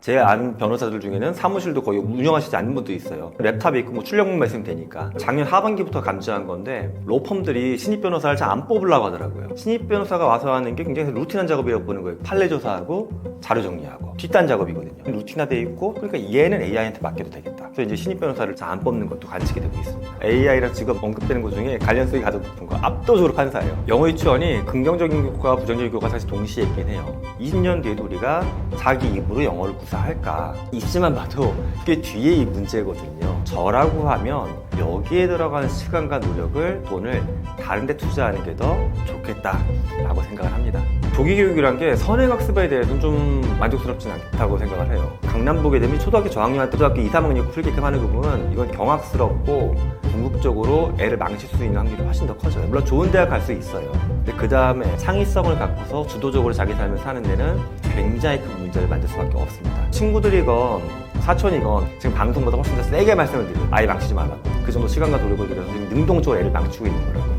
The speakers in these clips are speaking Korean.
제 아는 변호사들 중에는 사무실도 거의 운영하시지 않는 분도 있어요. 랩탑이 있고 뭐 출력문만 있으면 되니까. 작년 하반기부터 감지한 건데 로펌들이 신입 변호사를 잘 안 뽑으려고 하더라고요. 신입 변호사가 와서 하는 게 굉장히 루틴한 작업이라고 보는 거예요. 판례 조사하고 자료 정리하고 뒷단 작업이거든요. 루틴화돼 있고 그러니까 얘는 AI한테 맡겨도 되겠다. 그래서 이제 신입 변호사를 잘 안 뽑는 것도 관측이 되고 있습니다. AI랑 직업 언급되는 것 중에 관련성이 가장 높은 거 압도적으로 판사예요. 영어 유치원이 긍정적인 교과 부정적인 교과 사실 동시에 있긴 해요. 20년 뒤에도 우리가 자기 입으로 영어를 구사할까? 입시만 봐도 그게 뒤에 이 문제거든요. 저라고 하면 여기에 들어가는 시간과 노력을 돈을 다른 데 투자하는 게 더 좋겠다라고 생각을 합니다. 조기 교육이란 게 선행학습에 대해서는 좀 만족스럽진 않다고 생각을 해요. 강남 보게 되면 초등학교 저학년한테 초등학교 2, 3학년 풀게끔 하는 부분은 이건 경악스럽고 궁극적으로 애를 망칠 수 있는 확률이 훨씬 더 커져요. 물론 좋은 대학 갈 수 있어요. 근데 그 다음에 창의성을 갖고서 주도적으로 자기 삶을 사는 데는 굉장히 큰 문제를 만들 수밖에 없습니다. 친구들이건 사촌이건 지금 방송보다 훨씬 더 세게 말씀을 드려요. 아예 망치지 말라고. 그 정도 시간과 노력을 들여서 지금 능동적으로 애를 망치고 있는 거라고.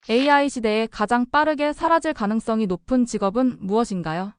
AI 시대에 가장 빠르게 사라질 가능성이 높은 직업은 무엇인가요?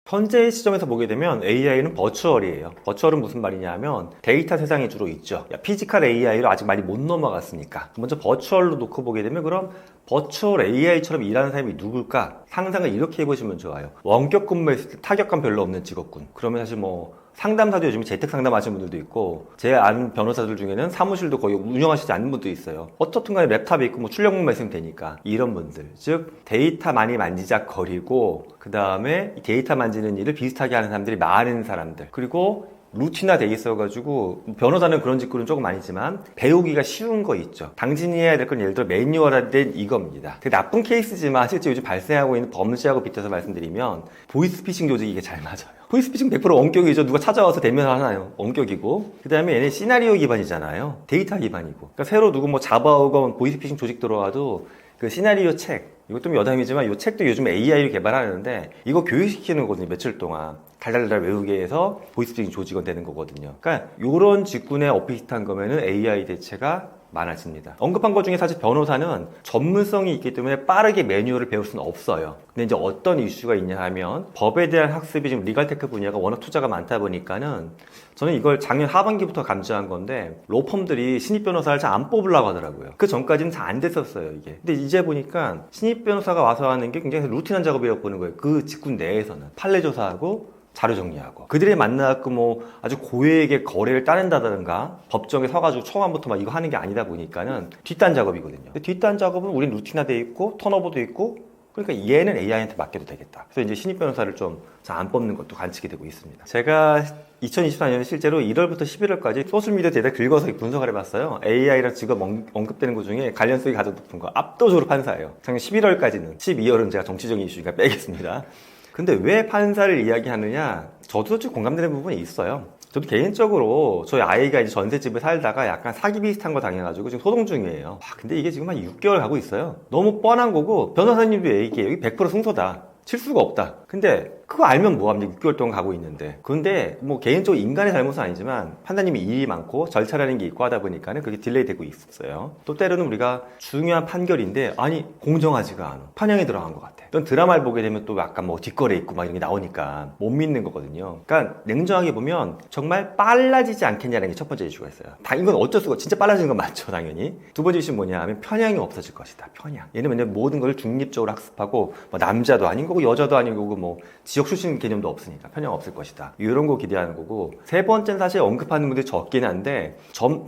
현재 시점에서 보게 되면 AI는 버추얼이에요. 버추얼은 무슨 말이냐 하면 데이터 세상이 주로 있죠. 피지컬 AI로 아직 많이 못 넘어갔으니까. 먼저 버추얼로 놓고 보게 되면 그럼 버추얼 AI처럼 일하는 사람이 누굴까? 상상을 이렇게 해보시면 좋아요. 원격 근무했을 때 타격감 별로 없는 직업군. 그러면 사실 뭐 상담사도 요즘 재택 상담하시는 분들도 있고 제 아는 변호사들 중에는 사무실도 거의 운영하시지 않는 분도 있어요. 어떻든 간에 랩탑이 있고 뭐 출력문만 있으면 되니까 이런 분들 즉 데이터 많이 만지작거리고 그 다음에 데이터 만지는 일을 비슷하게 하는 사람들이 많은 사람들 그리고 루틴화 돼 있어가지고 변호사는 그런 직군은 조금 아니지만 배우기가 쉬운 거 있죠. 당신이 해야 될 건 예를 들어 매뉴얼화된 이겁니다. 되게 나쁜 케이스지만 실제 요즘 발생하고 있는 범죄하고 빗대서 말씀드리면 보이스피싱 조직이 이게 잘 맞아요. 보이스피싱 100% 원격이죠. 누가 찾아와서 대면하나요? 원격이고 그 다음에 얘네 시나리오 기반이잖아요. 데이터 기반이고 그러니까 새로 누구 뭐 잡아오건 보이스피싱 조직 들어와도 그 시나리오 책 이것도 좀 여담이지만 이 책도 요즘 AI로 개발하는데 이거 교육시키는 거거든요. 며칠 동안 달달달 외우게 해서 보이스피싱 조직원 되는 거거든요. 그러니까 이런 직군에 비슷한 거면은 AI 대체가 많아집니다. 언급한 것 중에 사실 변호사는 전문성이 있기 때문에 빠르게 매뉴얼을 배울 수는 없어요. 근데 이제 어떤 이슈가 있냐 하면 법에 대한 학습이 지금 리갈테크 분야가 워낙 투자가 많다 보니까는 저는 이걸 작년 하반기부터 감지한 건데 로펌들이 신입 변호사를 잘 안 뽑으려고 하더라고요. 그 전까지는 잘 안 됐었어요 이게. 근데 이제 보니까 신입 변호사가 와서 하는 게 굉장히 루틴한 작업이라고 보는 거예요. 그 직군 내에서는 판례 조사하고 자료 정리하고 그들이 만나갖고 뭐 아주 고액의 거래를 따낸다든가 법정에 서가지고 초반부터 막 이거 하는 게 아니다 보니까는 뒷단 작업이거든요. 근데 뒷단 작업은 우린 루틴화돼 있고 턴오버도 있고 그러니까 얘는 AI한테 맡겨도 되겠다. 그래서 이제 신입 변호사를 좀 잘 안 뽑는 것도 관측이 되고 있습니다. 제가 2024년 실제로 1월부터 11월까지 소셜미디어 데이터 긁어서 분석을 해봤어요. AI랑 직업 언급되는 것 중에 관련성이 가장 높은 거 압도적으로 판사예요. 작년 11월까지는 12월은 제가 정치적인 이슈니까 빼겠습니다. 근데 왜 판사를 이야기하느냐? 저도 솔직히 공감되는 부분이 있어요. 저도 개인적으로 저희 아이가 이제 전셋집에 살다가 약간 사기 비슷한 거 당해가지고 지금 소송 중이에요. 근데 이게 지금 한 6개월 가고 있어요. 너무 뻔한 거고 변호사님도 얘기해요. 여기 100% 승소다. 칠 수가 없다. 근데 그거 알면 뭐합니까? 6개월 동안 가고 있는데. 근데 뭐 개인적으로 인간의 잘못은 아니지만 판사님이 일이 많고 절차라는 게 있고 하다 보니까는 그게 딜레이 되고 있었어요. 또 때로는 우리가 중요한 판결인데 아니 공정하지가 않아. 편향이 들어간 것 같아. 또 드라마를 보게 되면 또 약간 뭐 뒷거래 있고 막 이런 게 나오니까 못 믿는 거거든요. 그러니까 냉정하게 보면 정말 빨라지지 않겠냐는 게 첫 번째 이슈가 있어요. 이건 어쩔 수가 진짜 빨라지는 건 맞죠 당연히. 두 번째 이슈는 뭐냐 하면 편향이 없어질 것이다. 편향. 얘는 왜냐면 모든 걸 중립적으로 학습하고 뭐 남자도 아닌 거고 여자도 아닌 거고 뭐 지역 출신 개념도 없으니까 편향 없을 것이다. 이런 거 기대하는 거고 세 번째는 사실 언급하는 분들이 적긴 한데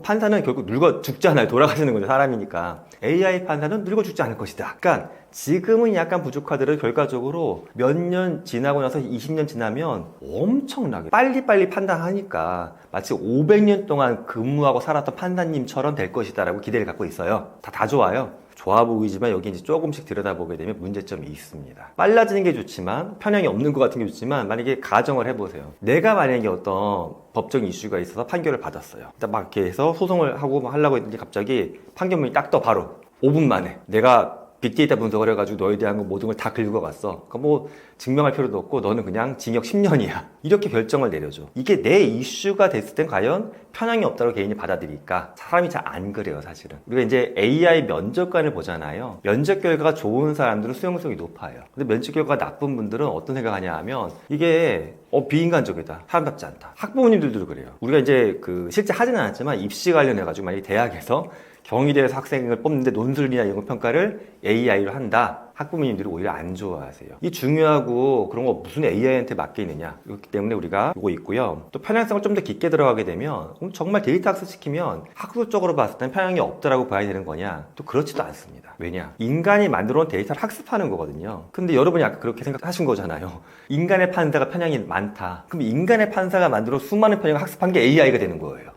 판사는 결국 늙어 죽잖아요. 돌아가시는 거죠. 사람이니까. AI 판사는 늙어 죽지 않을 것이다. 그러니까 지금은 약간 부족하더라도 결과적으로 몇 년 지나고 나서 20년 지나면 엄청나게 빨리빨리 판단하니까 마치 500년 동안 근무하고 살았던 판사님처럼 될 것이다 라고 기대를 갖고 있어요. 다 좋아요. 좋아 보이지만 여기 이제 조금씩 들여다보게 되면 문제점이 있습니다. 빨라지는 게 좋지만 편향이 없는 것 같은 게 좋지만 만약에 가정을 해보세요. 내가 만약에 어떤 법적 이슈가 있어서 판결을 받았어요. 일단 막 이렇게 해서 소송을 하고 하려고 했는데 갑자기 판결문이 딱 떠 바로 5분 만에 내가 빅데이터 분석을 해가지고 너에 대한 거 모든 걸 다 긁어갔어. 그러니까 뭐 증명할 필요도 없고 너는 그냥 징역 10년이야. 이렇게 결정을 내려줘. 이게 내 이슈가 됐을 땐 과연 편향이 없다고 개인이 받아들일까? 사람이 잘 안 그래요, 사실은. 우리가 이제 AI 면접관을 보잖아요. 면접 결과가 좋은 사람들은 수용성이 높아요. 근데 면접 결과가 나쁜 분들은 어떤 생각하냐 하면 이게 비인간적이다. 사람답지 않다. 학부모님들도 그래요. 우리가 이제 실제 하지는 않았지만 입시 관련해가지고 만약에 대학에서 경희대에서 학생을 뽑는데 논술이나 이런 평가를 AI로 한다. 학부모님들이 오히려 안 좋아하세요. 이 중요하고 그런 거 무슨 AI한테 맡기느냐. 그렇기 때문에 우리가 이거 있고요. 또 편향성을 좀 더 깊게 들어가게 되면 그럼 정말 데이터 학습시키면 학술적으로 봤을 땐 편향이 없다라고 봐야 되는 거냐? 또 그렇지도 않습니다. 왜냐? 인간이 만들어 온 데이터를 학습하는 거거든요. 근데 여러분이 아까 그렇게 생각하신 거잖아요. 인간의 판사가 편향이 많다. 그럼 인간의 판사가 만들어 수많은 편향을 학습한 게 AI가 되는 거예요.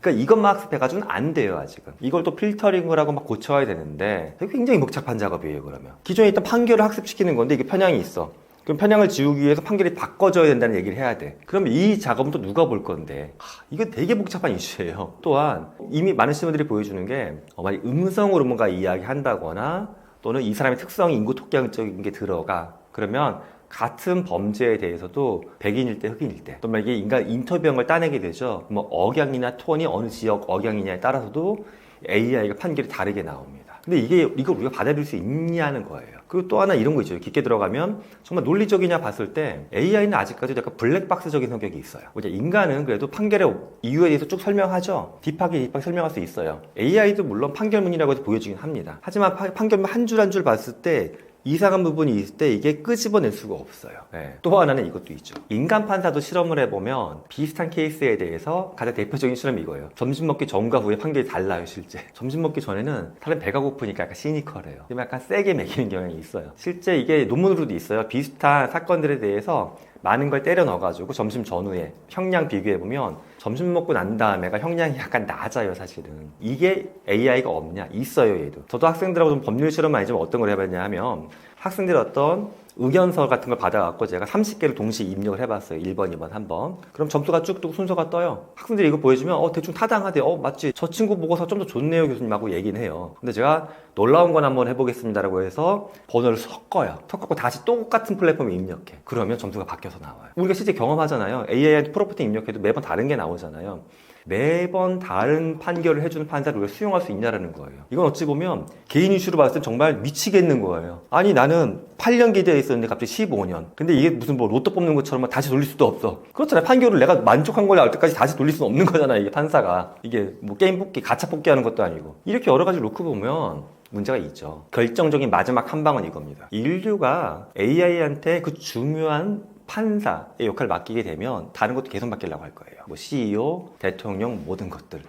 그러니까 이것만 학습해가지고는 안 돼요, 아직은. 이걸 또 필터링을 하고 막 고쳐야 되는데 굉장히 복잡한 작업이에요, 그러면. 기존에 있던 판결을 학습시키는 건데 이게 편향이 있어. 그럼 편향을 지우기 위해서 판결이 바꿔져야 된다는 얘기를 해야 돼. 그러면 이 작업은 또 누가 볼 건데? 이거 되게 복잡한 이슈예요. 또한 이미 많은 신문들이 보여주는 게 만약 음성으로 뭔가 이야기한다거나 또는 이 사람의 특성이 인구 토끼형적인 게 들어가. 그러면 같은 범죄에 대해서도 백인일 때 흑인일 때 또 만약에 인간 인터뷰한 걸 따내게 되죠. 뭐 억양이나 톤이 어느 지역 억양이냐에 따라서도 AI가 판결이 다르게 나옵니다. 근데 이걸 우리가 받아들일 수 있냐는 거예요. 그리고 또 하나 이런 거 있죠. 깊게 들어가면 정말 논리적이냐 봤을 때 AI는 아직까지 약간 블랙박스적인 성격이 있어요. 이제 인간은 그래도 판결의 이유에 대해서 쭉 설명하죠. 딥하게 설명할 수 있어요. AI도 물론 판결문이라고 해서 보여주긴 합니다. 하지만 판결문 한 줄 한 줄 봤을 때 이상한 부분이 있을 때 이게 끄집어낼 수가 없어요. 네. 또 하나는 이것도 있죠. 인간 판사도 실험을 해보면 비슷한 케이스에 대해서 가장 대표적인 실험이 이거예요. 점심 먹기 전과 후에 판결이 달라요, 실제. 점심 먹기 전에는 사람 배가 고프니까 약간 시니컬해요. 약간 세게 먹이는 경향이 있어요. 실제 이게 논문으로도 있어요. 비슷한 사건들에 대해서 많은 걸 때려 넣어가지고 점심 전후에 형량 비교해보면 점심 먹고 난 다음에가 형량이 약간 낮아요, 사실은. 이게 AI가 없냐? 있어요, 얘도. 저도 학생들하고 좀 법률 실험 많이 좀 어떤 걸 해봤냐 하면 학생들이 어떤 의견서 같은 걸 받아갖고 제가 30개를 동시에 입력을 해봤어요. 1번, 2번, 3번. 그럼 점수가 쭉 뜨고 순서가 떠요. 학생들이 이거 보여주면 대충 타당하대. 맞지? 저 친구 보고서 좀 더 좋네요, 교수님하고 얘기는 해요. 근데 제가 놀라운 건 한번 해보겠습니다라고 해서 번호를 섞어요. 섞고 다시 똑같은 플랫폼에 입력해. 그러면 점수가 바뀌어서 나와요. 우리가 실제 경험하잖아요. AI한테 프로mp트 입력해도 매번 다른 게 나오잖아요. 매번 다른 판결을 해주는 판사를 우리가 수용할 수 있냐라는 거예요. 이건 어찌 보면 개인 이슈로 봤을 땐 정말 미치겠는 거예요. 아니 나는 8년 기대에 있었는데 갑자기 15년. 근데 이게 무슨 뭐 로또 뽑는 것처럼 다시 돌릴 수도 없어. 그렇잖아요. 판결을 내가 만족한 걸 나올 때까지 다시 돌릴 수는 없는 거잖아요. 이게 판사가. 이게 뭐 게임 뽑기, 가차 뽑기 하는 것도 아니고. 이렇게 여러 가지를 놓고 보면 문제가 있죠. 결정적인 마지막 한 방은 이겁니다. 인류가 AI한테 그 중요한 판사의 역할을 맡기게 되면 다른 것도 계속 맡기려고 할 거예요. 뭐 CEO, 대통령, 모든 것들.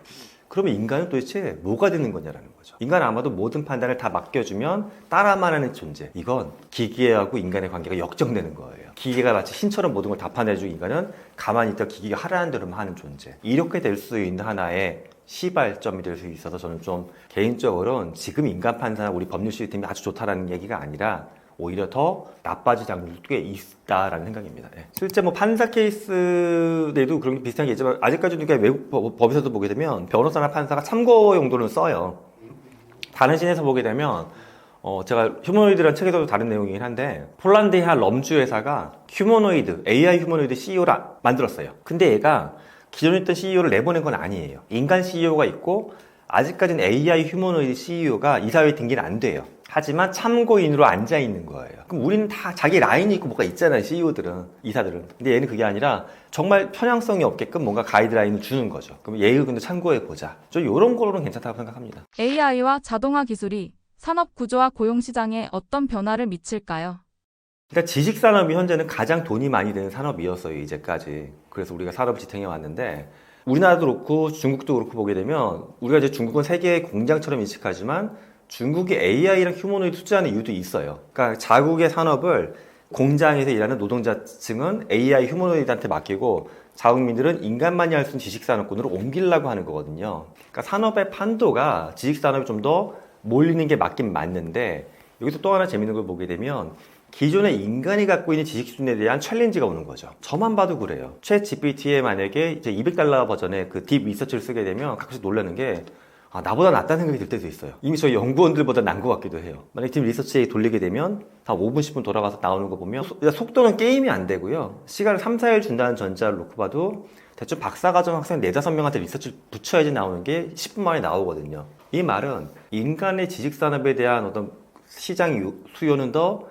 그러면 인간은 도대체 뭐가 되는 거냐라는 거죠. 인간은 아마도 모든 판단을 다 맡겨주면 따라만 하는 존재. 이건 기계하고 인간의 관계가 역정되는 거예요. 기계가 마치 신처럼 모든 걸 다 판단해주고 인간은 가만히 있다 기계가 하라는 대로만 하는 존재. 이렇게 될 수 있는 하나의 시발점이 될 수 있어서 저는 좀 개인적으로는 지금 인간 판사나 우리 법률 시스템이 아주 좋다라는 얘기가 아니라 오히려 더 나빠질 장면도 꽤 있다라는 생각입니다. 예. 실제 뭐 판사 케이스에도 그런 게 비슷한 게 있지만 아직까지도 외국 법에서도 보게 되면 변호사나 판사가 참고 용도는 써요. 다른 신에서 보게 되면 제가 휴머노이드라는 책에서도 다른 내용이긴 한데 폴란드의 한 럼주 회사가 휴머노이드, AI 휴머노이드 CEO를 만들었어요. 근데 얘가 기존에 있던 CEO를 내보낸 건 아니에요. 인간 CEO가 있고 아직까지는 AI 휴머노이드 CEO가 이사회에 등기는 안 돼요. 하지만 참고인으로 앉아 있는 거예요. 그럼 우리는 다 자기 라인이 있고 뭐가 있잖아요, CEO들은, 이사들은. 근데 얘는 그게 아니라 정말 편향성이 없게끔 뭔가 가이드라인을 주는 거죠. 그럼 얘 의견도 참고해 보자. 저 이런 거로는 괜찮다고 생각합니다. AI와 자동화 기술이 산업 구조와 고용 시장에 어떤 변화를 미칠까요? 그러니까 지식산업이 현재는 가장 돈이 많이 드는 산업이었어요, 이제까지. 그래서 우리가 산업을 지탱해 왔는데 우리나라도 그렇고 중국도 그렇고 보게 되면 우리가 이제 중국은 세계의 공장처럼 인식하지만 중국이 AI랑 휴머노이드 투자하는 이유도 있어요. 그러니까 자국의 산업을 공장에서 일하는 노동자층은 AI 휴머노이드한테 맡기고 자국민들은 인간만이 할 수 있는 지식산업군으로 옮기려고 하는 거거든요. 그러니까 산업의 판도가 지식산업이 좀 더 몰리는 게 맞긴 맞는데 여기서 또 하나 재밌는 걸 보게 되면 기존의 인간이 갖고 있는 지식 수준에 대한 챌린지가 오는 거죠. 저만 봐도 그래요. 챗 GPT에 만약에 이제 $200 버전의 그 딥 리서치를 쓰게 되면 가끔씩 놀라는 게 나보다 낫다는 생각이 들 때도 있어요. 이미 저희 연구원들보다 나은 것 같기도 해요. 만약에 팀 리서치에 돌리게 되면 한 5분, 10분 돌아가서 나오는 거 보면 속도는 게임이 안 되고요. 시간을 3, 4일 준다는 전자를 놓고 봐도 대충 박사과정 학생 4, 5명한테 리서치를 붙여야지 나오는 게 10분 만에 나오거든요. 이 말은 인간의 지식산업에 대한 어떤 시장 수요는 더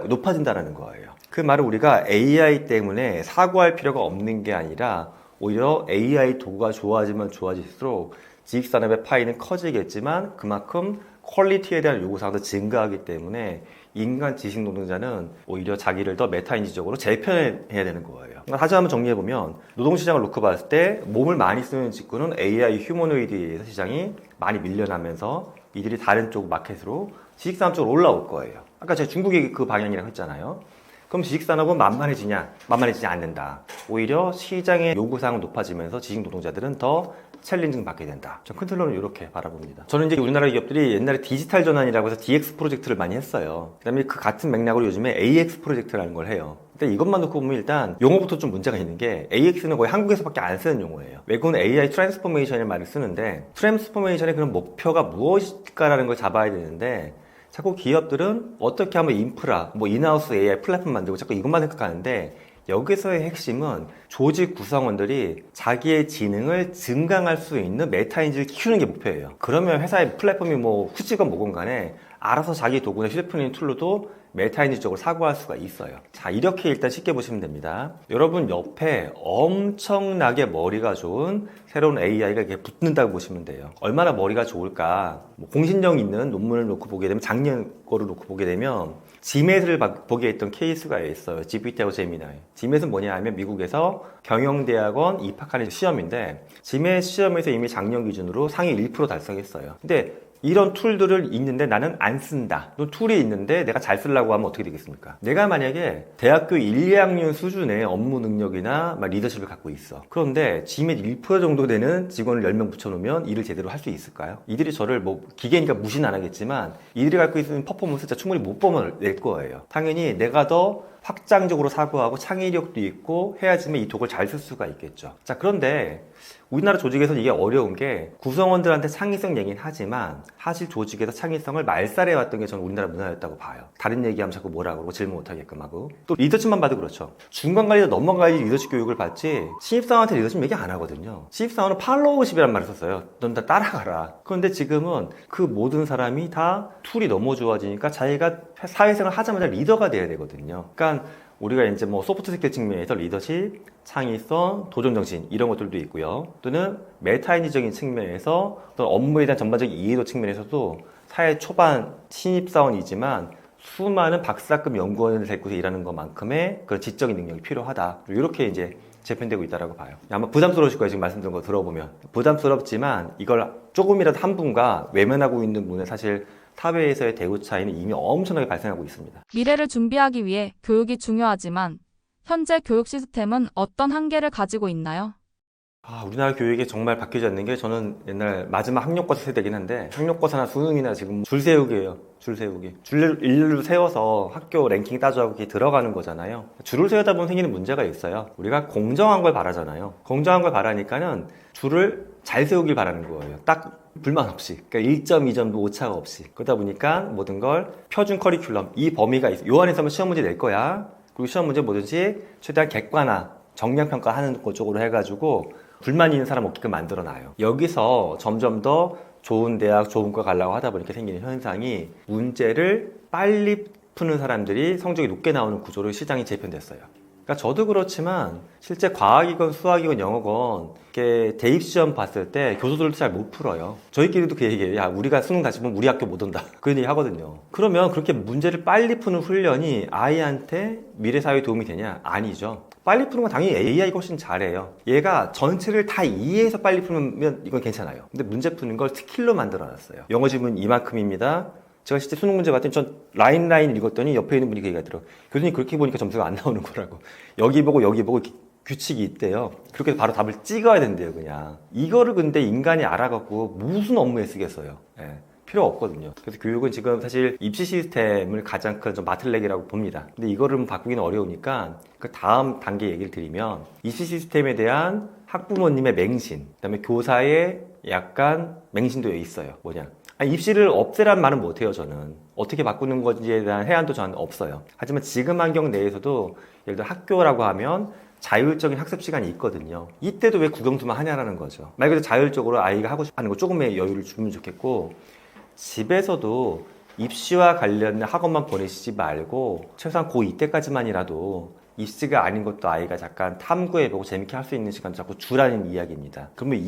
높아진다는 거예요. 그 말은 우리가 AI 때문에 사고할 필요가 없는 게 아니라 오히려 AI 도구가 좋아지면 좋아질수록 지식산업의 파이는 커지겠지만 그만큼 퀄리티에 대한 요구사항도 증가하기 때문에 인간 지식 노동자는 오히려 자기를 더 메타인지적으로 재편해야 되는 거예요. 다시 한번 정리해보면 노동시장을 놓고 봤을 때 몸을 많이 쓰는 직군은 AI 휴머노이드에 의해서 시장이 많이 밀려나면서 이들이 다른 쪽 마켓으로 지식산업 쪽으로 올라올 거예요. 아까 제가 중국이 그 방향이라고 했잖아요. 그럼 지식산업은 만만해지냐? 만만해지지 않는다. 오히려 시장의 요구사항은 높아지면서 지식노동자들은 더 챌린징 받게 된다. 전 큰 틀로는 이렇게 바라봅니다. 저는 이제 우리나라 기업들이 옛날에 디지털 전환이라고 해서 DX 프로젝트를 많이 했어요. 그 다음에 그 같은 맥락으로 요즘에 AX 프로젝트라는 걸 해요. 근데 이것만 놓고 보면 일단 용어부터 좀 문제가 있는 게 AX는 거의 한국에서밖에 안 쓰는 용어예요. 외국은 AI 트랜스포메이션이라는 말을 쓰는데 트랜스포메이션의 그런 목표가 무엇일까라는 걸 잡아야 되는데 자꾸 기업들은 어떻게 하면 인프라, 인하우스 AI 플랫폼 만들고 자꾸 이것만 생각하는데 여기서의 핵심은 조직 구성원들이 자기의 지능을 증강할 수 있는 메타인지를 키우는 게 목표예요. 그러면 회사의 플랫폼이 후지건 뭐건 간에 알아서 자기 도구나 휴대폰인 툴로도 메타인지적으로 사고할 수가 있어요. 자, 이렇게 일단 쉽게 보시면 됩니다. 여러분 옆에 엄청나게 머리가 좋은 새로운 AI가 이렇게 붙는다고 보시면 돼요. 얼마나 머리가 좋을까? 공신력 있는 논문을 놓고 보게 되면 작년 거를 놓고 보게 되면 지맷을 보게 했던 케이스가 있어요. GPT하고 제미나이. 지맷은 뭐냐 하면 미국에서 경영대학원 입학하는 시험인데 지맷 시험에서 이미 작년 기준으로 상위 1% 달성했어요. 근데 이런 툴들을 있는데 나는 안 쓴다. 또 툴이 있는데 내가 잘 쓰려고 하면 어떻게 되겠습니까? 내가 만약에 대학교 1, 2학년 수준의 업무 능력이나 리더십을 갖고 있어. 그런데 지맷 1% 정도 되는 직원을 10명 붙여놓으면 일을 제대로 할 수 있을까요? 이들이 저를 기계니까 무시는 안 하겠지만 이들이 갖고 있는 퍼포먼스 진짜 충분히 못 뽐낼 거예요. 당연히 내가 더 확장적으로 사고하고 창의력도 있고 해야지만 이 도구를 잘 쓸 수가 있겠죠. 자, 그런데 우리나라 조직에서는 이게 어려운 게 구성원들한테 창의성 얘기는 하지만 사실 조직에서 창의성을 말살해 왔던 게 저는 우리나라 문화였다고 봐요. 다른 얘기하면 자꾸 뭐라 그러고 질문 못하게끔 하고 또 리더십만 봐도 그렇죠. 중간관리자 넘어가야지 리더십 교육을 받지 신입사원한테 리더십 얘기 안 하거든요. 신입사원은 팔로우십이란 말을 썼어요. 넌 다 따라가라. 그런데 지금은 그 모든 사람이 다 툴이 너무 좋아지니까 자기가 사회생활 하자마자 리더가 돼야 되거든요. 그러니까 우리가 이제 소프트 스킬 측면에서 리더십, 창의성, 도전정신 이런 것들도 있고요. 또는 메타인지적인 측면에서 또 업무에 대한 전반적인 이해도 측면에서도 사회 초반 신입사원이지만 수많은 박사급 연구원을 데리고서 일하는 것만큼의 그런 지적인 능력이 필요하다. 이렇게 이제 재편되고 있다고 봐요. 아마 부담스러우실 거예요. 지금 말씀드린 거 들어보면. 부담스럽지만 이걸 조금이라도 한 분과 외면하고 있는 분은 사실 사회에서의 대우 차이는 이미 엄청나게 발생하고 있습니다. 미래를 준비하기 위해 교육이 중요하지만 현재 교육 시스템은 어떤 한계를 가지고 있나요? 우리나라 교육이 정말 바뀌지 않는 게 저는 옛날 마지막 학력고사 세대긴 한데 학력고사나 수능이나 지금 줄 세우기예요. 줄 세우기. 줄을 일렬로 세워서 학교 랭킹 따져가고 이렇게 들어가는 거잖아요. 줄을 세우다 보면 생기는 문제가 있어요. 우리가 공정한 걸 바라잖아요. 공정한 걸 바라니까는 줄을 잘 세우길 바라는 거예요. 딱 불만 없이. 그러니까 1점, 2점도 오차가 없이. 그러다 보니까 모든 걸 표준 커리큘럼, 이 범위가 있어. 요 안에서만 시험 문제 낼 거야. 그리고 시험 문제 뭐든지 최대한 객관화, 정량평가하는 것 쪽으로 해가지고 불만 있는 사람 없게끔 만들어놔요. 여기서 점점 더 좋은 대학, 좋은 과 가려고 하다 보니까 생기는 현상이 문제를 빨리 푸는 사람들이 성적이 높게 나오는 구조로 시장이 재편됐어요. 그러니까 저도 그렇지만 실제 과학이건 수학이건 영어건 이렇게 대입시험 봤을 때 교수들도 잘 못 풀어요. 저희끼리도 그 얘기해요. 야, 우리가 수능 다시 보면 우리 학교 못 온다. 그런 얘기 하거든요. 그러면 그렇게 문제를 빨리 푸는 훈련이 아이한테 미래 사회에 도움이 되냐? 아니죠. 빨리 푸는 건 당연히 AI가 훨씬 잘해요. 얘가 전체를 다 이해해서 빨리 풀면 이건 괜찮아요. 근데 문제 푸는 걸 스킬로 만들어놨어요. 영어 지문 이만큼입니다. 제가 실제 수능 문제 봤더니 전 라인 읽었더니 옆에 있는 분이 그 얘기가 들어. 교수님 그렇게 보니까 점수가 안 나오는 거라고. 여기 보고 이렇게 규칙이 있대요. 그렇게 바로 답을 찍어야 된대요, 그냥. 이거를 근데 인간이 알아갖고 무슨 업무에 쓰겠어요. 예. 필요 없거든요. 그래서 교육은 지금 사실 입시 시스템을 가장 큰 좀 마틀렉이라고 봅니다. 근데 이거를 바꾸기는 어려우니까 그 다음 단계 얘기를 드리면 입시 시스템에 대한 학부모님의 맹신, 그다음에 교사의 약간 맹신도에 있어요. 뭐냐? 아니, 입시를 없애란 말은 못해요, 저는. 어떻게 바꾸는 건지에 대한 해안도 저는 없어요. 하지만 지금 환경 내에서도 예를 들어 학교라고 하면 자율적인 학습 시간이 있거든요. 이때도 왜 국영수만 하냐라는 거죠. 말 그대로 자율적으로 아이가 하고 싶어 하는 거 조금의 여유를 주면 좋겠고, 집에서도 입시와 관련된 학원만 보내시지 말고 최소한 고2 때까지만이라도 입시가 아닌 것도 아이가 잠깐 탐구해보고 재밌게 할 수 있는 시간 자꾸 주라는 이야기입니다. 그러면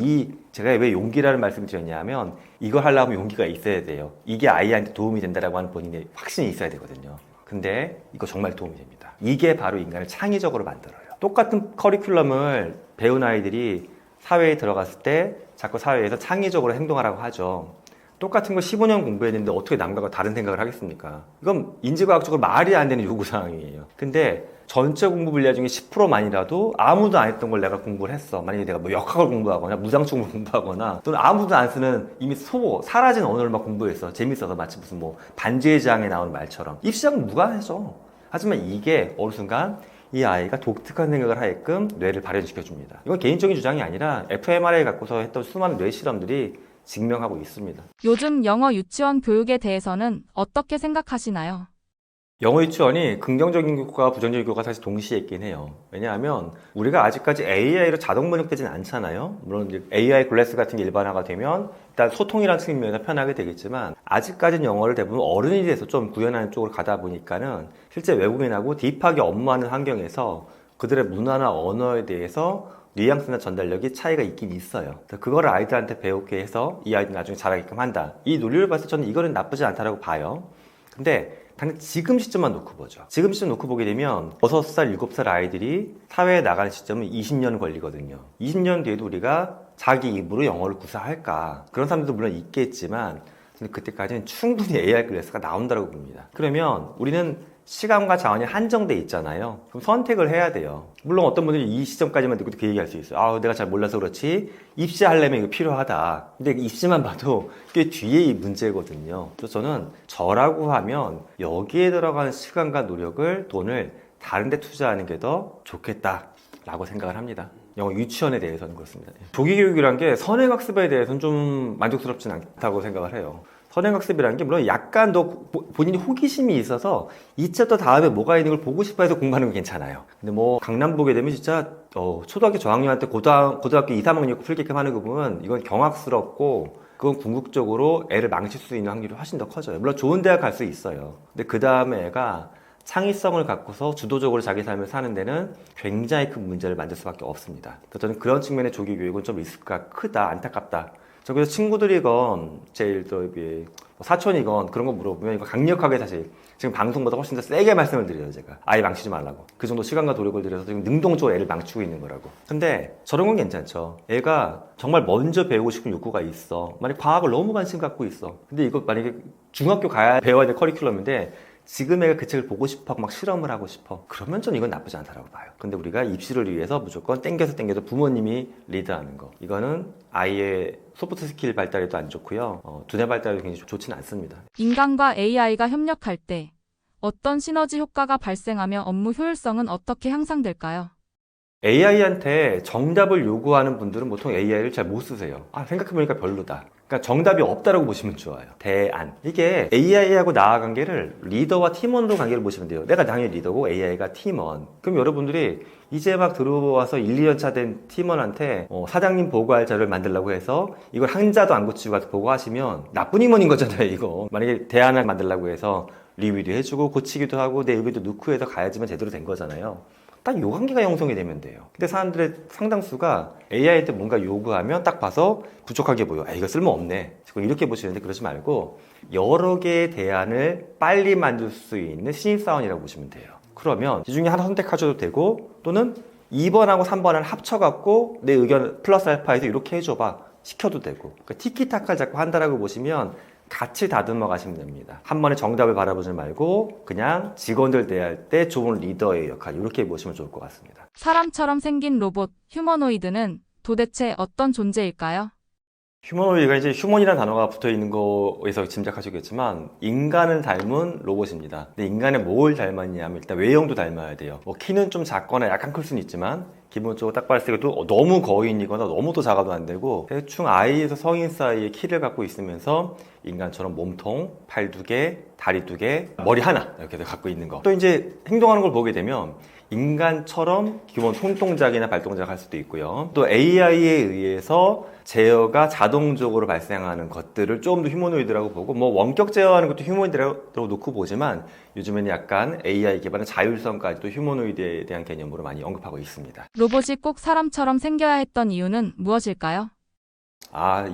제가 왜 용기라는 말씀을 드렸냐면 이걸 하려면 용기가 있어야 돼요. 이게 아이한테 도움이 된다라고 하는 본인의 확신이 있어야 되거든요. 근데 이거 정말 도움이 됩니다. 이게 바로 인간을 창의적으로 만들어요. 똑같은 커리큘럼을 배운 아이들이 사회에 들어갔을 때 자꾸 사회에서 창의적으로 행동하라고 하죠. 똑같은 걸 15년 공부했는데 어떻게 남과 다른 생각을 하겠습니까? 이건 인지과학적으로 말이 안 되는 요구사항이에요. 근데 전체 공부 분야 중에 10%만이라도 아무도 안 했던 걸 내가 공부를 했어. 만약에 내가 뭐 역학을 공부하거나 무장충을 공부하거나 또는 아무도 안 쓰는 이미 사라진 언어를 막 공부했어. 재밌어서 마치 무슨 뭐 반지의 제왕에 나오는 말처럼. 입시장은 누가 해줘. 하지만 이게 어느 순간 이 아이가 독특한 생각을 하게끔 뇌를 발현시켜줍니다. 이건 개인적인 주장이 아니라 fMRI 갖고서 했던 수많은 뇌 실험들이 증명하고 있습니다. 요즘 영어 유치원 교육에 대해서는 어떻게 생각하시나요? 영어 유치원이 긍정적인 교육과 부정적인 교육과 사실 동시에 있긴 해요. 왜냐하면 우리가 아직까지 AI로 자동 번역되지는 않잖아요. 물론 이제 AI 클래스 같은 게 일반화가 되면 일단 소통이라는 측면에서 편하게 되겠지만 아직까지는 영어를 대부분 어른이 돼서 좀 구현하는 쪽으로 가다 보니까는 실제 외국인하고 딥하게 업무하는 환경에서 그들의 문화나 언어에 대해서 뉘앙스나 전달력이 차이가 있긴 있어요. 그거를 아이들한테 배우게 해서 이 아이들 나중에 잘하게끔 한다. 이 논리를 봤을 때 저는 이거는 나쁘지 않다라고 봐요. 근데 당장 지금 시점만 놓고 보죠. 지금 시점 놓고 보게 되면 6살, 7살 아이들이 사회에 나가는 시점은 20년 걸리거든요. 20년 뒤에도 우리가 자기 입으로 영어를 구사할까? 그런 사람들도 물론 있겠지만 근데 그때까지는 충분히 AI 클래스가 나온다고 봅니다. 그러면 우리는 시간과 자원이 한정돼 있잖아요. 그럼 선택을 해야 돼요. 물론 어떤 분들이 이 시점까지만 듣고도 그 얘기할 수 있어요. 아, 내가 잘 몰라서 그렇지 입시하려면 이거 필요하다. 근데 입시만 봐도 꽤 뒤에 이 문제거든요. 그래서 저는 저라고 하면 여기에 들어가는 시간과 노력을 돈을 다른 데 투자하는 게 더 좋겠다라고 생각을 합니다. 영어 유치원에 대해서는 그렇습니다. 조기교육이란 게 선행학습에 대해서는 좀 만족스럽진 않다고 생각을 해요. 선행학습이라는 게 물론 약간 더 본인이 호기심이 있어서 이 챕터 다음에 뭐가 있는 걸 보고 싶어 해서 공부하는 건 괜찮아요. 근데 뭐 강남 보게 되면 진짜 초등학교 저학년한테 고등학교 2, 3학년 풀게끔 하는 거 보면 이건 경악스럽고 그건 궁극적으로 애를 망칠 수 있는 확률이 훨씬 더 커져요. 물론 좋은 대학 갈 수 있어요. 근데 그 다음에 애가 창의성을 갖고서 주도적으로 자기 삶을 사는 데는 굉장히 큰 문제를 만들 수밖에 없습니다. 그래서 저는 그런 측면의 조기교육은 좀 리스크가 크다, 안타깝다. 저 그래서 친구들이건 제일 또 사촌이건 그런 거 물어보면 이거 강력하게 사실 지금 방송보다 훨씬 더 세게 말씀을 드려요. 제가 아예 망치지 말라고. 그 정도 시간과 노력을 들여서 지금 능동적으로 애를 망치고 있는 거라고. 근데 저런 건 괜찮죠. 애가 정말 먼저 배우고 싶은 욕구가 있어. 만약에 과학을 너무 관심 갖고 있어. 근데 이거 만약에 중학교 가야 배워야 될 커리큘럼인데 지금 애가 그 책을 보고 싶어 하고 막 실험을 하고 싶어. 그러면 전 이건 나쁘지 않다고 봐요. 근데 우리가 입시를 위해서 무조건 땡겨서 부모님이 리드하는 거. 이거는 아이의 소프트 스킬 발달에도 안 좋고요. 두뇌 발달에도 굉장히 좋지는 않습니다. 인간과 AI가 협력할 때 어떤 시너지 효과가 발생하며 업무 효율성은 어떻게 향상될까요? AI한테 정답을 요구하는 분들은 보통 AI를 잘 못 쓰세요. 생각해보니까 별로다. 그러니까 정답이 없다라고 보시면 좋아요. 대안. 이게 AI하고 나와 관계를 리더와 팀원으로 관계를 보시면 돼요. 내가 당연히 리더고 AI가 팀원. 그럼 여러분들이 이제 막 들어와서 1, 2년 차 된 팀원한테 사장님 보고할 자료를 만들려고 해서 이걸 한 자도 안 고치고 가서 보고하시면 나쁜 임원인 거잖아요, 이거. 만약에 대안을 만들려고 해서 리뷰도 해주고 고치기도 하고 내 의견도 넣고 해서 가야지만 제대로 된 거잖아요. 딱 요 관계가 형성이 되면 돼요. 근데 사람들의 상당수가 AI한테 뭔가 요구하면 딱 봐서 부족하게 보여. 이거 쓸모없네. 지금 이렇게 보시는데 그러지 말고 여러 개의 대안을 빨리 만들 수 있는 신입사원이라고 보시면 돼요. 그러면 이 중에 하나 선택하셔도 되고 또는 2번하고 3번을 합쳐갖고 내 의견 플러스 알파에서 이렇게 해줘봐. 시켜도 되고. 그러니까 티키타카를 자꾸 한다라고 보시면 같이 다듬어 가시면 됩니다. 한 번에 정답을 바라보지 말고 그냥 직원들 대할 때 좋은 리더의 역할 이렇게 보시면 좋을 것 같습니다. 사람처럼 생긴 로봇, 휴머노이드는 도대체 어떤 존재일까요? 휴머노이드가 이제 휴먼이라는 단어가 붙어 있는 거에서 짐작하시겠지만 인간을 닮은 로봇입니다. 근데 인간에 뭘 닮았냐면 일단 외형도 닮아야 돼요. 뭐 키는 좀 작거나 약간 클 수는 있지만 기본적으로 딱 봤을 때도 너무 거인이거나 너무 또 작아도 안 되고 대충 아이에서 성인 사이의 키를 갖고 있으면서 인간처럼 몸통, 팔 2개, 다리 2개, 머리 하나 이렇게 갖고 있는 거. 또 이제 행동하는 걸 보게 되면 인간처럼 기본 손동작이나 발동작 할 수도 있고요. 또 AI에 의해서 제어가 자동적으로 발생하는 것들을 조금 더 휴머노이드라고 보고 뭐 원격 제어하는 것도 휴머노이드라고 놓고 보지만 요즘에는 약간 AI 기반의 자율성까지도 휴머노이드에 대한 개념으로 많이 언급하고 있습니다. 로봇이 꼭 사람처럼 생겨야 했던 이유는 무엇일까요?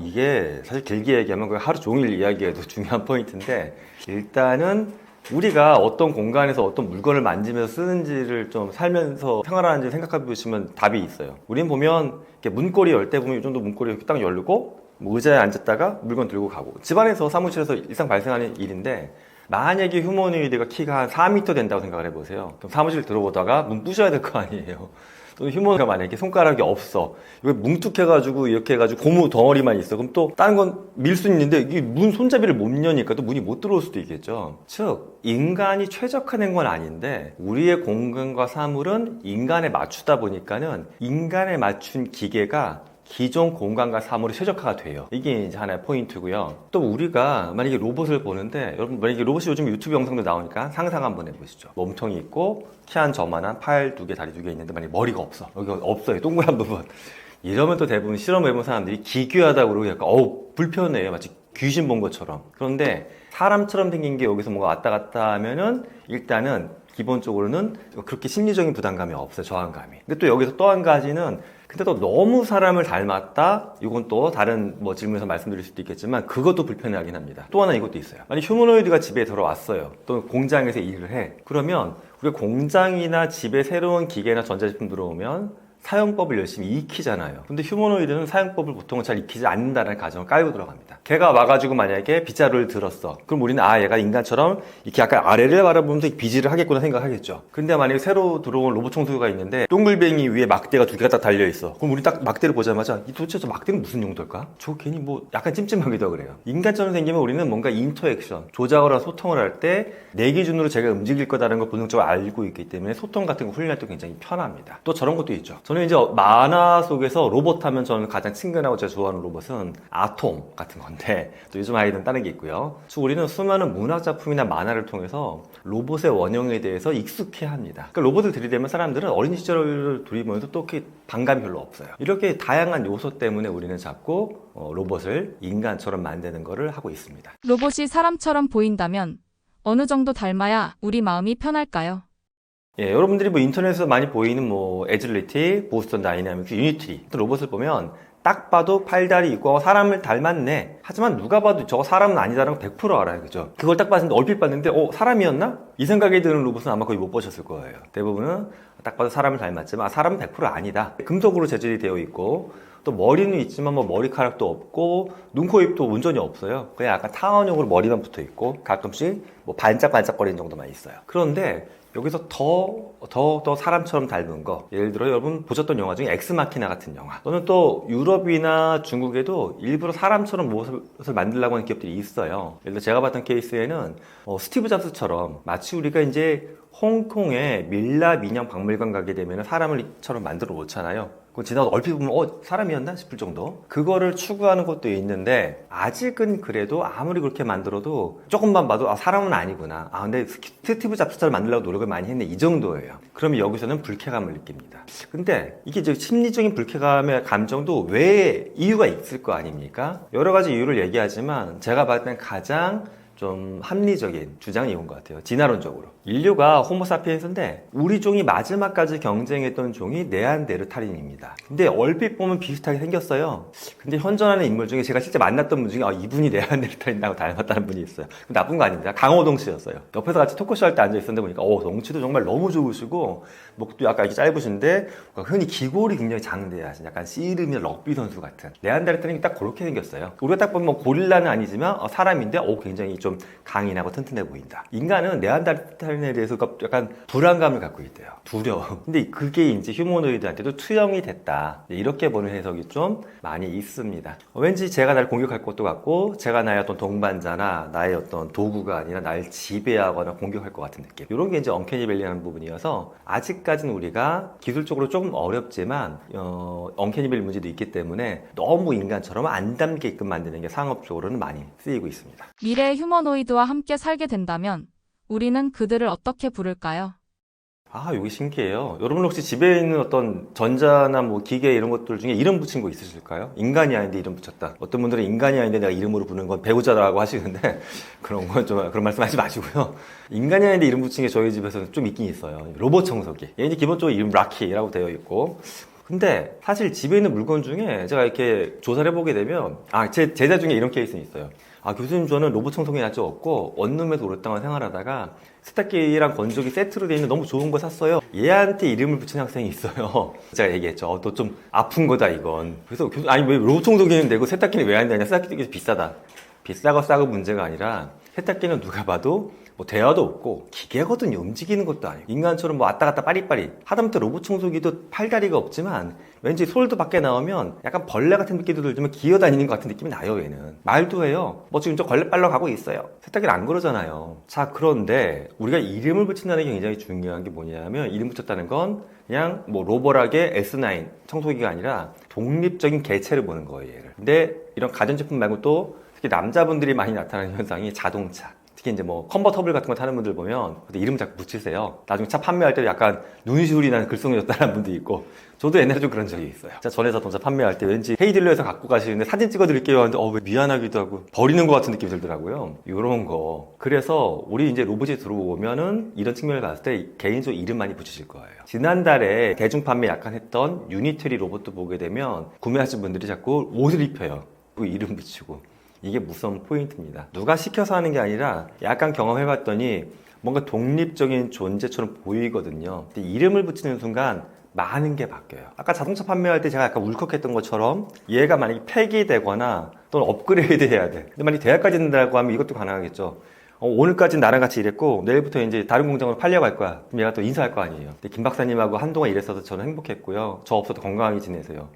이게 사실 길게 얘기하면 거의 하루 종일 이야기해도 중요한 포인트인데 일단은 우리가 어떤 공간에서 어떤 물건을 만지면서 쓰는지를 좀 살면서 생활하는지 생각해 보시면 답이 있어요. 우린 보면 이렇게 문고리 열 때 보면 이 정도 문고리 이렇게 딱 열고 뭐 의자에 앉았다가 물건 들고 가고 집안에서 사무실에서 일상 발생하는 일인데 만약에 휴머노이드가 키가 한 4m 된다고 생각을 해보세요. 그럼 사무실 들어오다가 문 부셔야 될 거 아니에요. 또 휴머노이드가 만약에 손가락이 없어. 이거 뭉툭해가지고 이렇게 해가지고 고무 덩어리만 있어. 그럼 또 다른 건 밀 수 있는데 이게 문 손잡이를 못 여니까 또 문이 못 들어올 수도 있겠죠. 즉 인간이 최적화된 건 아닌데 우리의 공간과 사물은 인간에 맞추다 보니까는 인간에 맞춘 기계가 기존 공간과 사물이 최적화가 돼요. 이게 이제 하나의 포인트고요. 또 우리가 만약에 로봇을 보는데 여러분 만약에 로봇이 요즘 유튜브 영상도 나오니까 상상 한번 해보시죠. 몸통이 있고 키 한 저만한 팔 2개, 다리 2개 있는데 만약에 머리가 없어. 여기 없어요. 동그란 부분. 이러면 또 대부분 실험해본 사람들이 기괴하다고 그러고 약간 불편해요. 마치 귀신 본 것처럼. 그런데 사람처럼 생긴 게 여기서 뭔가 왔다 갔다 하면은 일단은 기본적으로는 그렇게 심리적인 부담감이 없어요. 저항감이. 근데 또 여기서 또 한 가지는 근데 또 너무 사람을 닮았다? 이건 또 다른 뭐 질문에서 말씀드릴 수도 있겠지만 그것도 불편하긴 합니다. 또 하나 이것도 있어요. 만약 휴머노이드가 집에 들어왔어요. 또 공장에서 일을 해. 그러면 우리가 공장이나 집에 새로운 기계나 전자제품 들어오면 사용법을 열심히 익히잖아요. 근데 휴머노이드는 사용법을 보통 잘 익히지 않는다는 가정을 깔고 들어갑니다. 걔가 와가지고 만약에 빗자루를 들었어. 그럼 우리는 얘가 인간처럼 이렇게 약간 아래를 바라보면서 비지를 하겠구나 생각하겠죠. 근데 만약에 새로 들어온 로봇 청소기가 있는데 동글뱅이 위에 막대가 2개가 딱 달려있어. 그럼 우리 딱 막대를 보자마자 도대체 저 막대는 무슨 용도일까? 저거 괜히 뭐 약간 찜찜하기도 그래요. 인간처럼 생기면 우리는 뭔가 인터액션, 조작을 소통을 할 때 내 기준으로 제가 움직일 거다라는 걸 본능적으로 알고 있기 때문에 소통 같은 거 훈련할 때 굉장히 편합니다. 또 저런 것도 있죠. 저는 이제 만화 속에서 로봇 하면 저는 가장 친근하고 제가 좋아하는 로봇은 아톰 같은 건데 또 요즘 아이들은 다른 게 있고요. 우리는 수많은 문학 작품이나 만화를 통해서 로봇의 원형에 대해서 익숙해 합니다. 그러니까 로봇을 들이대면 사람들은 어린 시절을 들이보면서 또 그렇게 반감이 별로 없어요. 이렇게 다양한 요소 때문에 우리는 자꾸 로봇을 인간처럼 만드는 거를 하고 있습니다. 로봇이 사람처럼 보인다면 어느 정도 닮아야 우리 마음이 편할까요? 예, 여러분들이 뭐 인터넷에서 많이 보이는 뭐 에질리티, 보스턴 다이나믹스, 유니트리 로봇을 보면 딱 봐도 팔다리 있고 사람을 닮았네. 하지만 누가 봐도 저거 사람은 아니다라는 거 100% 알아요. 그죠? 그걸 딱 봤는데 얼핏 봤는데 사람이었나? 이 생각이 드는 로봇은 아마 거의 못 보셨을 거예요. 대부분은 딱 봐도 사람을 닮았지만 사람은 100% 아니다. 금속으로 재질이 되어 있고 또 머리는 있지만 뭐 머리카락도 없고 눈, 코, 입도 온전히 없어요. 그냥 약간 타원형으로 머리만 붙어 있고 가끔씩 뭐 반짝반짝거리는 정도만 있어요. 그런데 여기서 더 사람처럼 닮은 거 예를 들어 여러분 보셨던 영화 중에 엑스마키나 같은 영화 또는 또 유럽이나 중국에도 일부러 사람처럼 모습을 만들려고 하는 기업들이 있어요. 예를 들어 제가 봤던 케이스에는 스티브 잡스처럼 마치 우리가 이제 홍콩의 밀랍 인형 박물관 가게 되면 사람을처럼 만들어 놓잖아요. 그거 지나서 얼핏 보면 사람이었나 싶을 정도. 그거를 추구하는 것도 있는데 아직은 그래도 아무리 그렇게 만들어도 조금만 봐도 사람은 아니구나. 근데 스티브 잡스처럼 만들려고 노력을 많이 했네. 이 정도예요. 그러면 여기서는 불쾌감을 느낍니다. 근데 이게 이제 심리적인 불쾌감의 감정도 왜 이유가 있을 거 아닙니까? 여러 가지 이유를 얘기하지만 제가 봤을 땐 가장 좀 합리적인 주장이 이건 것 같아요. 진화론적으로. 인류가 호모사피엔스인데 우리 종이 마지막까지 경쟁했던 종이 네안데르탈인입니다. 근데 얼핏 보면 비슷하게 생겼어요. 근데 현존하는 인물 중에 제가 실제 만났던 분 중에 이분이 네안데르탈인하고 닮았다는 분이 있어요. 나쁜 거 아닙니다. 강호동 씨였어요. 옆에서 같이 토크쇼 할 때 앉아있었는데 보니까 덩치도 정말 너무 좋으시고 목도 약간 이렇게 짧으신데 흔히 기골이 굉장히 장대하신 약간 씨름이나 럭비 선수 같은 네안데르탈인이 딱 그렇게 생겼어요. 우리가 딱 보면 고릴라는 아니지만 사람인데 굉장히 좀 좀 강인하고 튼튼해 보인다. 인간은 네안데르탈인에 대해서 약간 불안감을 갖고 있대요. 두려워. 근데 그게 이제 휴머노이드한테도 투영이 됐다. 이렇게 보는 해석이 좀 많이 있습니다. 왠지 제가 날 공격할 것도 같고 제가 나의 어떤 동반자나 나의 어떤 도구가 아니라 날 지배하거나 공격할 것 같은 느낌. 이런 게 이제 언캐니 밸리라는 부분이어서 아직까지는 우리가 기술적으로 조금 어렵지만 언캐니 밸리 문제도 있기 때문에 너무 인간처럼 안 닮게끔 만드는 게 상업적으로는 많이 쓰이고 있습니다. 미래의 휴머노이드와 함께 살게 된다면 우리는 그들을 어떻게 부를까요? 아, 이게 신기해요. 여러분 혹시 집에 있는 어떤 전자나 뭐 기계 이런 것들 중에 이름 붙인 거 있으실까요? 인간이 아닌데 이름 붙였다. 어떤 분들은 인간이 아닌데 내가 이름으로 부르는 건 배우자라고 하시는데 그런 건 좀 그런 말씀 하지 마시고요. 인간이 아닌데 이름 붙인 게 저희 집에서는 좀 있긴 있어요. 로봇 청소기. 얘 이제 기본적으로 이름 라키라고 되어 있고. 근데 사실 집에 있는 물건 중에 제가 이렇게 조사를 해보게 되면 제 제자 중에 이런 케이스는 있어요. 교수님 저는 로봇 청소기 아직 없고 원룸에서 오랫동안 생활하다가 세탁기랑 건조기 세트로 되어 있는 너무 좋은 거 샀어요. 얘한테 이름을 붙인 학생이 있어요. 제가 얘기했죠. 너 좀 아픈 거다 이건. 그래서 교수님 아니 왜 로봇 청소기는 내고 세탁기는 왜 안 되냐. 세탁기가 비싸다. 비싸고 싸고 문제가 아니라 세탁기는 누가 봐도 뭐 대화도 없고 기계거든요. 움직이는 것도 아니고 인간처럼 뭐 왔다 갔다 빠리빠리 하다못해 로봇 청소기도 팔다리가 없지만 왠지 솔도 밖에 나오면 약간 벌레 같은 느낌도 들지만 기어다니는 것 같은 느낌이 나요. 얘는 말도 해요. 뭐 지금 저 걸레 빨러 가고 있어요. 세탁기는 안 그러잖아요. 자, 그런데 우리가 이름을 붙인다는 게 굉장히 중요한 게 뭐냐면 이름 붙였다는 건 그냥 뭐 로버락의 S9 청소기가 아니라 독립적인 개체를 보는 거예요. 얘를. 근데 이런 가전제품 말고 또 특히 남자분들이 많이 나타나는 현상이 자동차. 특히 이제 뭐 컨버터블 같은 거 타는 분들 보면 이름 자꾸 붙이세요. 나중에 차 판매할 때 약간 눈시울이 나는 글썽여졌다는 분도 있고 저도 옛날에 좀 그런 적이 있어요. 전에 자동차 판매할 때 왠지 헤이딜러에서 갖고 가시는데 사진 찍어드릴게요 하는데 왜 미안하기도 하고 버리는 것 같은 느낌이 들더라고요. 이런 거. 그래서 우리 이제 로봇이 들어오면은 이런 측면을 봤을 때 개인적으로 이름 많이 붙이실 거예요. 지난달에 대중 판매 약간 했던 유니트리 로봇도 보게 되면 구매하신 분들이 자꾸 옷을 입혀요. 그 이름 붙이고. 이게 무서운 포인트입니다. 누가 시켜서 하는 게 아니라 약간 경험해봤더니 뭔가 독립적인 존재처럼 보이거든요. 근데 이름을 붙이는 순간 많은 게 바뀌어요. 아까 자동차 판매할 때 제가 약간 울컥했던 것처럼 얘가 만약에 폐기되거나 또는 업그레이드 해야 돼. 근데 만약에 대학까지 된다고 하면 이것도 가능하겠죠. 오늘까지는 나랑 같이 일했고 내일부터 이제 다른 공장으로 팔려갈 거야. 그럼 얘가 또 인사할 거 아니에요. 근데 김 박사님하고 한동안 일했어서 저는 행복했고요. 저 없어도 건강하게 지내세요.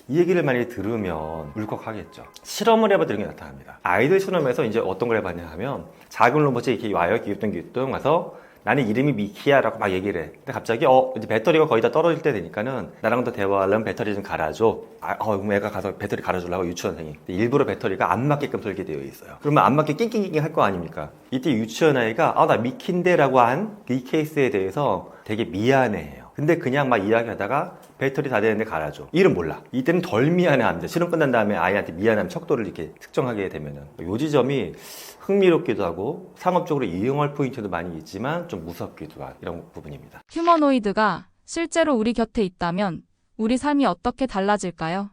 이 얘기를 만약에 들으면 울컥하겠죠. 실험을 해봐 드는 게 나타납니다. 아이들 실험에서 이제 어떤 걸 해봤냐 하면 작은 로봇이 이렇게 와요. 기우뚱기우뚱 와서 나는 이름이 미키야라고 막 얘기를 해. 근데 갑자기 이제 배터리가 거의 다 떨어질 때 되니까는 나랑 더 대화하려면 배터리 좀 갈아줘. 그럼 애가 가서 배터리 갈아주려고 유치원생이. 근데 일부러 배터리가 안 맞게끔 설계되어 있어요. 그러면 안 맞게 낑낑낑낑 할 거 아닙니까? 이때 유치원 아이가 나 미키인데라고 한 이 케이스에 대해서 되게 미안해해요. 근데 그냥 막 이야기하다가 배터리 다 되는데 갈아줘. 이름 몰라. 이때는 덜 미안해합니다. 실험 끝난 다음에 아이한테 미안함 척도를 이렇게 측정하게 되면은 요 지점이 흥미롭기도 하고 상업적으로 이용할 포인트도 많이 있지만 좀 무섭기도 한 이런 부분입니다. 휴머노이드가 실제로 우리 곁에 있다면 우리 삶이 어떻게 달라질까요?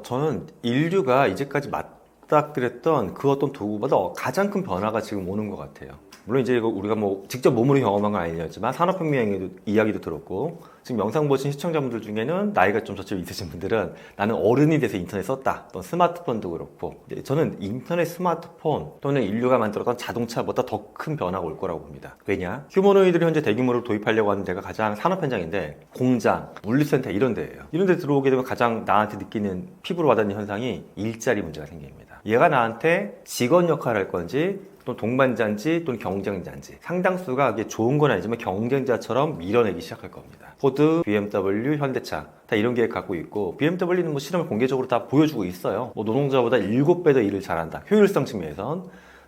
저는 인류가 이제까지 맞닥뜨렸던 그 어떤 도구보다 가장 큰 변화가 지금 오는 것 같아요. 물론 이제 우리가 뭐 직접 몸으로 경험한 건 아니었지만 산업혁명의 이야기도 들었고 지금 영상 보신 시청자분들 중에는 나이가 좀 저처럼 있으신 분들은 나는 어른이 돼서 인터넷 썼다. 또 스마트폰도 그렇고 저는 인터넷 스마트폰 또는 인류가 만들었던 자동차보다 더 큰 변화가 올 거라고 봅니다. 왜냐? 휴머노이드를 현재 대규모로 도입하려고 하는 데가 가장 산업 현장인데 공장, 물류센터 이런 데예요. 이런 데 들어오게 되면 가장 나한테 느끼는 피부로 와닿는 현상이 일자리 문제가 생깁니다. 얘가 나한테 직원 역할을 할 건지 또 동반자인지 또는 경쟁자인지 상당수가 이게 좋은 건 아니지만 경쟁자처럼 밀어내기 시작할 겁니다. 포드, BMW, 현대차 다 이런 계획 갖고 있고 BMW는 뭐 실험을 공개적으로 다 보여주고 있어요. 뭐 노동자보다 7배 더 일을 잘한다. 효율성 측면에선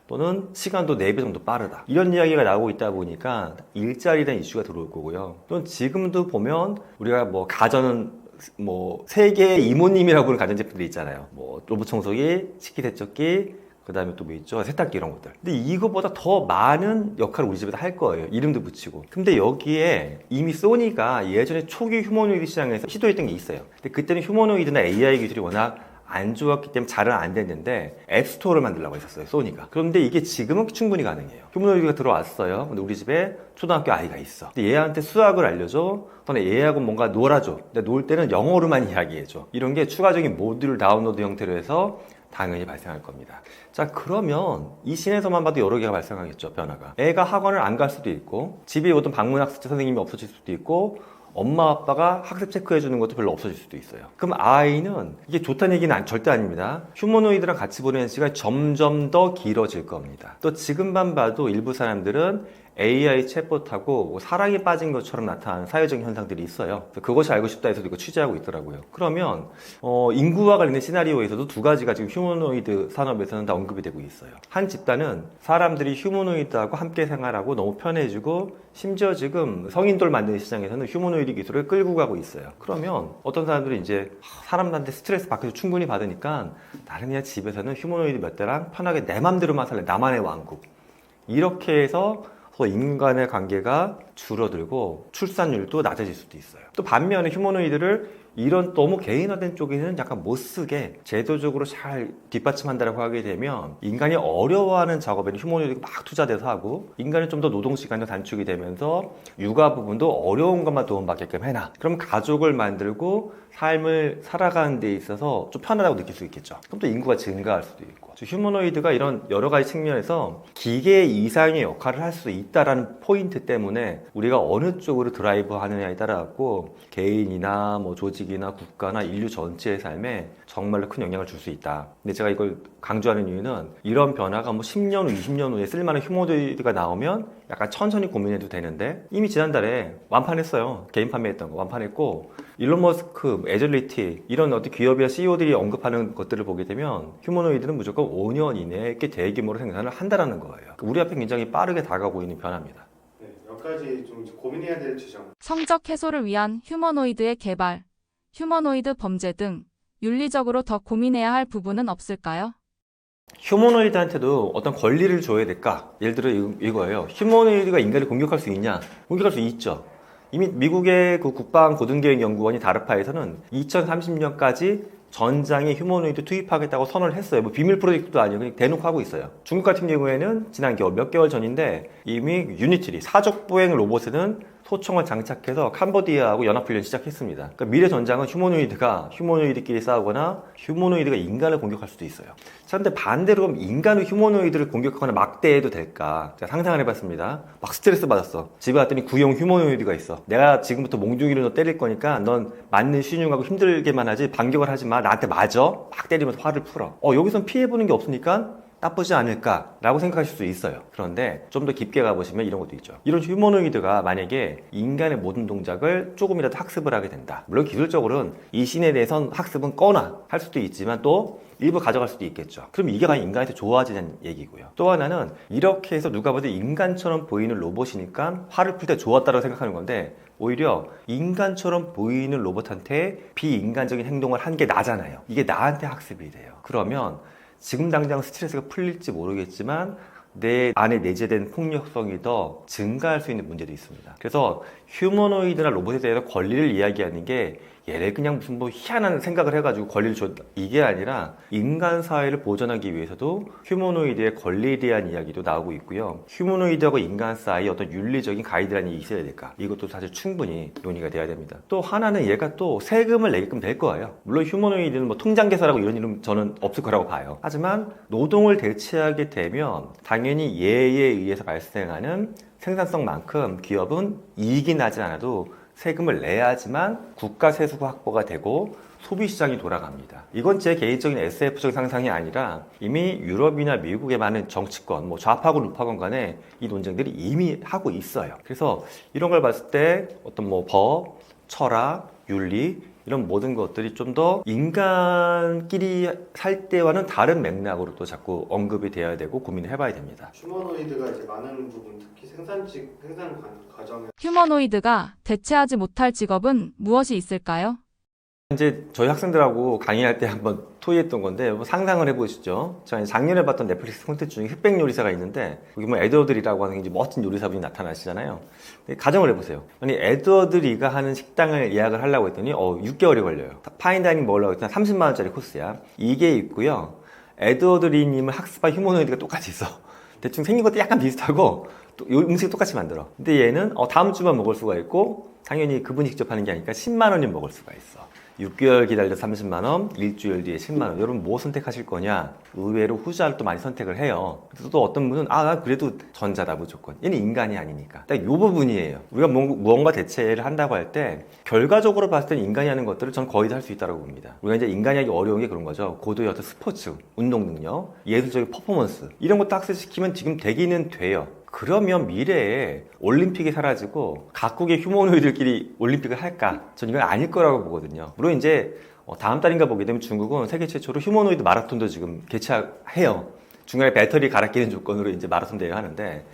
또는 시간도 4배 정도 빠르다. 이런 이야기가 나오고 있다 보니까 일자리에 대한 이슈가 들어올 거고요. 또는 지금도 보면 우리가 뭐 가전은 뭐 세계의 이모님이라고 하는 가전제품들이 있잖아요. 뭐 로봇 청소기, 식기세척기 그 다음에 또 뭐 있죠? 세탁기 이런 것들. 근데 이거보다 더 많은 역할을 우리 집에서 할 거예요. 이름도 붙이고. 근데 여기에 이미 소니가 예전에 초기 휴머노이드 시장에서 시도했던 게 있어요. 근데 그때는 휴머노이드나 AI 기술이 워낙 안 좋았기 때문에 잘은 안 됐는데 앱스토어를 만들려고 했었어요, 소니가. 그런데 이게 지금은 충분히 가능해요. 휴머노이드가 들어왔어요. 근데 우리 집에 초등학교 아이가 있어. 근데 얘한테 수학을 알려줘. 또는 얘하고 뭔가 놀아줘. 근데 놀 때는 영어로만 이야기해줘. 이런 게 추가적인 모듈 다운로드 형태로 해서 당연히 발생할 겁니다. 자, 그러면 이 신에서만 봐도 여러 개가 발생하겠죠, 변화가. 애가 학원을 안 갈 수도 있고, 집에 어떤 방문학습자 선생님이 없어질 수도 있고, 엄마 아빠가 학습 체크해주는 것도 별로 없어질 수도 있어요. 그럼 아이는 이게 좋다는 얘기는 절대 아닙니다. 휴머노이드랑 같이 보내는 시간이 점점 더 길어질 겁니다. 또 지금만 봐도 일부 사람들은 AI 챗봇하고 뭐 사랑에 빠진 것처럼 나타나는 사회적 현상들이 있어요. 그것이 알고 싶다 해서 이거 취재하고 있더라고요. 그러면 인구와 관련된 시나리오에서도 두 가지가 지금 휴머노이드 산업에서는 다 언급이 되고 있어요. 한 집단은 사람들이 휴머노이드하고 함께 생활하고 너무 편해지고, 심지어 지금 성인돌 만드는 시장에서는 휴머노이드 기술을 끌고 가고 있어요. 그러면 어떤 사람들이 이제 사람들한테 스트레스 밖에서 충분히 받으니까 나는 그냥 집에서는 휴머노이드 몇 대랑 편하게 내 맘대로만 살래, 나만의 왕국, 이렇게 해서 인간의 관계가 줄어들고 출산율도 낮아질 수도 있어요. 또 반면에 휴머노이드를 이런 너무 개인화된 쪽에는 약간 못 쓰게 제도적으로 잘 뒷받침한다고 하게 되면 인간이 어려워하는 작업에는 휴머노이드가 막 투자돼서 하고, 인간은 좀 더 노동시간이 단축이 되면서 육아 부분도 어려운 것만 도움받게끔 해놔. 그럼 가족을 만들고 삶을 살아가는 데 있어서 좀 편하다고 느낄 수 있겠죠. 그럼 또 인구가 증가할 수도 있고. 휴머노이드가 이런 여러 가지 측면에서 기계 이상의 역할을 할 수 있다라는 포인트 때문에 우리가 어느 쪽으로 드라이브 하느냐에 따라 갖고 개인이나 뭐 조직이나 국가나 인류 전체의 삶에 정말로 큰 영향을 줄 수 있다. 근데 제가 이걸 강조하는 이유는 이런 변화가 뭐 10년 후, 20년 후에 쓸만한 휴머노이드가 나오면 약간 천천히 고민해도 되는데, 이미 지난달에 완판했어요. 개인 판매했던 거 완판했고, 일론 머스크, 에절리티 이런 어떤 기업이나 CEO들이 언급하는 것들을 보게 되면 휴머노이드는 무조건 5년 이내에 꽤 대규모로 생산을 한다라는 거예요. 우리 앞에 굉장히 빠르게 다가오고 있는 변화입니다. 네, 몇 가지 좀 고민해야 될 지점. 성적 해소를 위한 휴머노이드의 개발, 휴머노이드 범죄 등 윤리적으로 더 고민해야 할 부분은 없을까요? 휴머노이드한테도 어떤 권리를 줘야 될까? 예를 들어 이거예요. 휴머노이드가 인간을 공격할 수 있냐? 공격할 수 있죠. 이미 미국의 그 국방고등계획연구원이 다르파에서는 2030년까지 전장에 휴머노이드 투입하겠다고 선언을 했어요. 뭐 비밀 프로젝트도 아니고 그냥 대놓고 하고 있어요. 중국 같은 경우에는 지난 겨울, 몇 개월 전인데 이미 유니트리, 사족보행 로봇에는 소총을 장착해서 캄보디아하고 연합훈련 시작했습니다. 그러니까 미래 전장은 휴머노이드끼리 싸우거나 휴머노이드가 인간을 공격할 수도 있어요. 자, 근데 반대로 그럼 인간은 휴머노이드를 공격하거나 막대해도 될까? 제가 상상을 해봤습니다. 막 스트레스 받았어. 집에 왔더니 구형 휴머노이드가 있어. 내가 지금부터 몽둥이로 너 때릴 거니까 넌 맞는 신용하고 힘들게만 하지 반격을 하지 마. 나한테 맞아. 막 때리면서 화를 풀어. 여기선 피해보는 게 없으니까 나쁘지 않을까라고 생각하실 수 있어요. 그런데 좀 더 깊게 가보시면 이런 것도 있죠. 이런 휴머노이드가 만약에 인간의 모든 동작을 조금이라도 학습을 하게 된다. 물론 기술적으로는 이 신에 대해선 학습은 꺼나 할 수도 있지만 또 일부 가져갈 수도 있겠죠. 그럼 이게 과연 인간한테 좋아지는 얘기고요. 또 하나는 이렇게 해서 누가 봐도 인간처럼 보이는 로봇이니까 화를 풀 때 좋았다고 생각하는 건데, 오히려 인간처럼 보이는 로봇한테 비인간적인 행동을 한 게 나잖아요. 이게 나한테 학습이 돼요. 그러면 지금 당장 스트레스가 풀릴지 모르겠지만 내 안에 내재된 폭력성이 더 증가할 수 있는 문제도 있습니다. 그래서 휴머노이드나 로봇에 대해서 권리를 이야기하는 게 얘를 그냥 무슨 뭐 희한한 생각을 해가지고 권리를 줘, 이게 아니라 인간 사회를 보존하기 위해서도 휴머노이드의 권리에 대한 이야기도 나오고 있고요. 휴머노이드하고 인간 사이에 어떤 윤리적인 가이드라인이 있어야 될까? 이것도 사실 충분히 논의가 돼야 됩니다. 또 하나는 얘가 또 세금을 내게끔 될 거예요. 물론 휴머노이드는 뭐 통장 개설하고 이런 일은 저는 없을 거라고 봐요. 하지만 노동을 대체하게 되면 당연히 얘에 의해서 발생하는 생산성만큼 기업은 이익이 나지 않아도 세금을 내야지만 국가 세수가 확보가 되고 소비시장이 돌아갑니다. 이건 제 개인적인 SF적 상상이 아니라 이미 유럽이나 미국의 많은 정치권, 뭐 좌파건 우파건 간에 이 논쟁들이 이미 하고 있어요. 그래서 이런 걸 봤을 때 어떤 뭐 법, 철학, 윤리 이런 모든 것들이 좀 더 인간끼리 살 때와는 다른 맥락으로 또 자꾸 언급이 돼야 되고 고민을 해봐야 됩니다. 휴머노이드가 이제 많은 부분, 특히 생산 과정에 휴머노이드가 대체하지 못할 직업은 무엇이 있을까요? 이제 저희 학생들하고 강의할 때 한번 토의했던 건데 뭐 상상을 해보시죠. 제가 작년에 봤던 넷플릭스 콘텐츠 중에 흑백 요리사가 있는데 거기 뭐 에드워드 리라고 하는 이제 멋진 요리사분이 나타나시잖아요. 가정을 해보세요. 아니 에드워드 리가 하는 식당을 예약을 하려고 했더니 6개월이 걸려요. 파인다이닝 먹으려고 했더니 30만 원짜리 코스야. 이게 있고요. 에드워드 리님을 학습한 휴머노이드가 똑같이 있어. 대충 생긴 것도 약간 비슷하고 또 음식 똑같이 만들어. 근데 얘는 다음 주만 먹을 수가 있고 당연히 그분이 직접 하는 게 아니니까 10만 원이 먹을 수가 있어. 6개월 기다려 30만 원, 일주일 뒤에 10만 원. 여러분 뭐 선택하실 거냐? 의외로 후자를 또 많이 선택을 해요. 그래서 또 어떤 분은 나 그래도 전자다 무조건. 얘는 인간이 아니니까. 딱 이 부분이에요. 우리가 무언가 대체를 한다고 할 때 결과적으로 봤을 때 인간이 하는 것들을 전 거의 다 할 수 있다고 봅니다. 우리가 이제 인간이 하기 어려운 게 그런 거죠. 고도의 어떤 스포츠, 운동 능력, 예술적인 퍼포먼스 이런 것도 학습시키면 지금 되기는 돼요. 그러면 미래에 올림픽이 사라지고 각국의 휴머노이드들끼리 올림픽을 할까? 전 이건 아닐 거라고 보거든요. 물론 이제 다음 달인가 보게 되면 중국은 세계 최초로 휴머노이드 마라톤도 지금 개최해요. 중간에 배터리 갈아 끼는 조건으로 이제 마라톤 대회를 하는데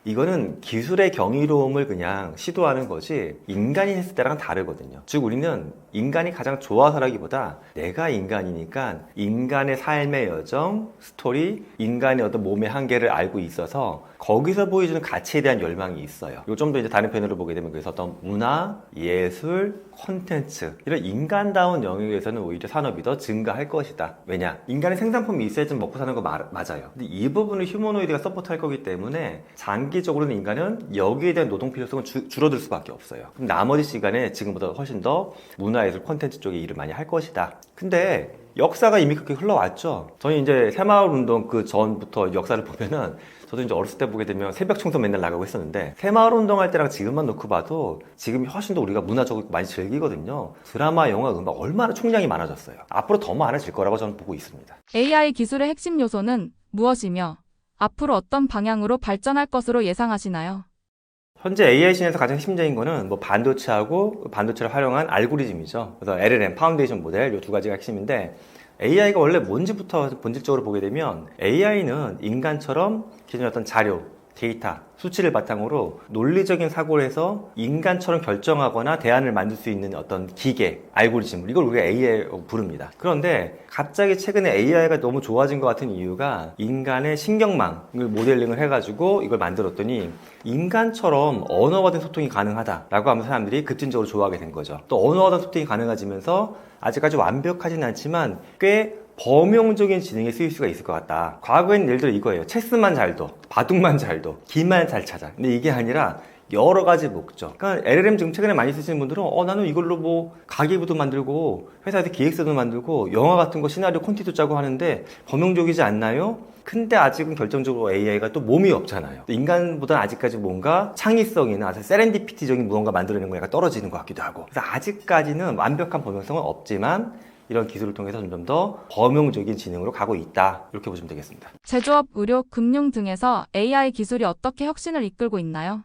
이거는 기술의 경이로움을 그냥 시도하는 거지 인간이 했을 때랑은 다르거든요. 즉 우리는 인간이 가장 좋아서라기보다 내가 인간이니까 인간의 삶의 여정, 스토리, 인간의 어떤 몸의 한계를 알고 있어서 거기서 보여주는 가치에 대한 열망이 있어요. 이거 좀 더 이제 다른 편으로 보게 되면 그래서 어떤 문화, 예술, 콘텐츠 이런 인간다운 영역에서는 오히려 산업이 더 증가할 것이다. 왜냐? 인간의 생산품이 있어야 좀 먹고 사는 거 맞아요. 근데 이 부분을 휴머노이드가 서포트할 거기 때문에 장기적으로는 인간은 여기에 대한 노동 필요성은 줄어들 수밖에 없어요. 그럼 나머지 시간에 지금보다 훨씬 더 문화예술 콘텐츠 쪽에 일을 많이 할 것이다. 근데 역사가 이미 그렇게 흘러왔죠. 저희 이제 새마을운동 그 전부터 역사를 보면은 저도 이제 어렸을 때 보게 되면 새벽 청소 맨날 나가고 했었는데 새마을운동 할 때랑 지금만 놓고 봐도 지금이 훨씬 더 우리가 문화적으로 많이 즐기거든요. 드라마, 영화, 음악 얼마나 총량이 많아졌어요. 앞으로 더 많아질 거라고 저는 보고 있습니다. AI 기술의 핵심 요소는 무엇이며 앞으로 어떤 방향으로 발전할 것으로 예상하시나요? 현재 AI 신에서 가장 핵심적인 거는 뭐 반도체하고 반도체를 활용한 알고리즘이죠. 그래서 LLM, 파운데이션 모델 이 두 가지가 핵심인데 AI가 원래 뭔지부터 본질적으로 보게 되면 AI는 인간처럼 기존의 어떤 자료, 데이터, 수치를 바탕으로 논리적인 사고를 해서 인간처럼 결정하거나 대안을 만들 수 있는 어떤 기계, 알고리즘, 이걸 우리가 AI라고 부릅니다. 그런데 갑자기 최근에 AI가 너무 좋아진 것 같은 이유가 인간의 신경망을 모델링을 해가지고 이걸 만들었더니 인간처럼 언어화된 소통이 가능하다라고 하면서 사람들이 급진적으로 좋아하게 된 거죠. 또 언어화된 소통이 가능해지면서 아직까지 완벽하진 않지만 꽤 범용적인 지능에 쓰일 수가 있을 것 같다. 과거에는 예를 들어 이거예요. 체스만 잘 둬, 바둑만 잘 둬, 길만 잘 찾아. 근데 이게 아니라 여러 가지 목적. 그러니까 LLM 지금 최근에 많이 쓰시는 분들은 나는 이걸로 뭐 가계부도 만들고 회사에서 기획서도 만들고 영화 같은 거 시나리오 콘티도 짜고 하는데 범용적이지 않나요? 근데 아직은 결정적으로 AI가 또 몸이 없잖아요. 인간보다는 아직까지 뭔가 창의성이나 아주 세렌디피티적인 무언가 만들어내는 거 약간 떨어지는 것 같기도 하고. 그래서 아직까지는 완벽한 범용성은 없지만 이런 기술을 통해서 점점 더 범용적인 지능으로 가고 있다. 이렇게 보시면 되겠습니다. 제조업, 의료, 금융 등에서 AI 기술이 어떻게 혁신을 이끌고 있나요?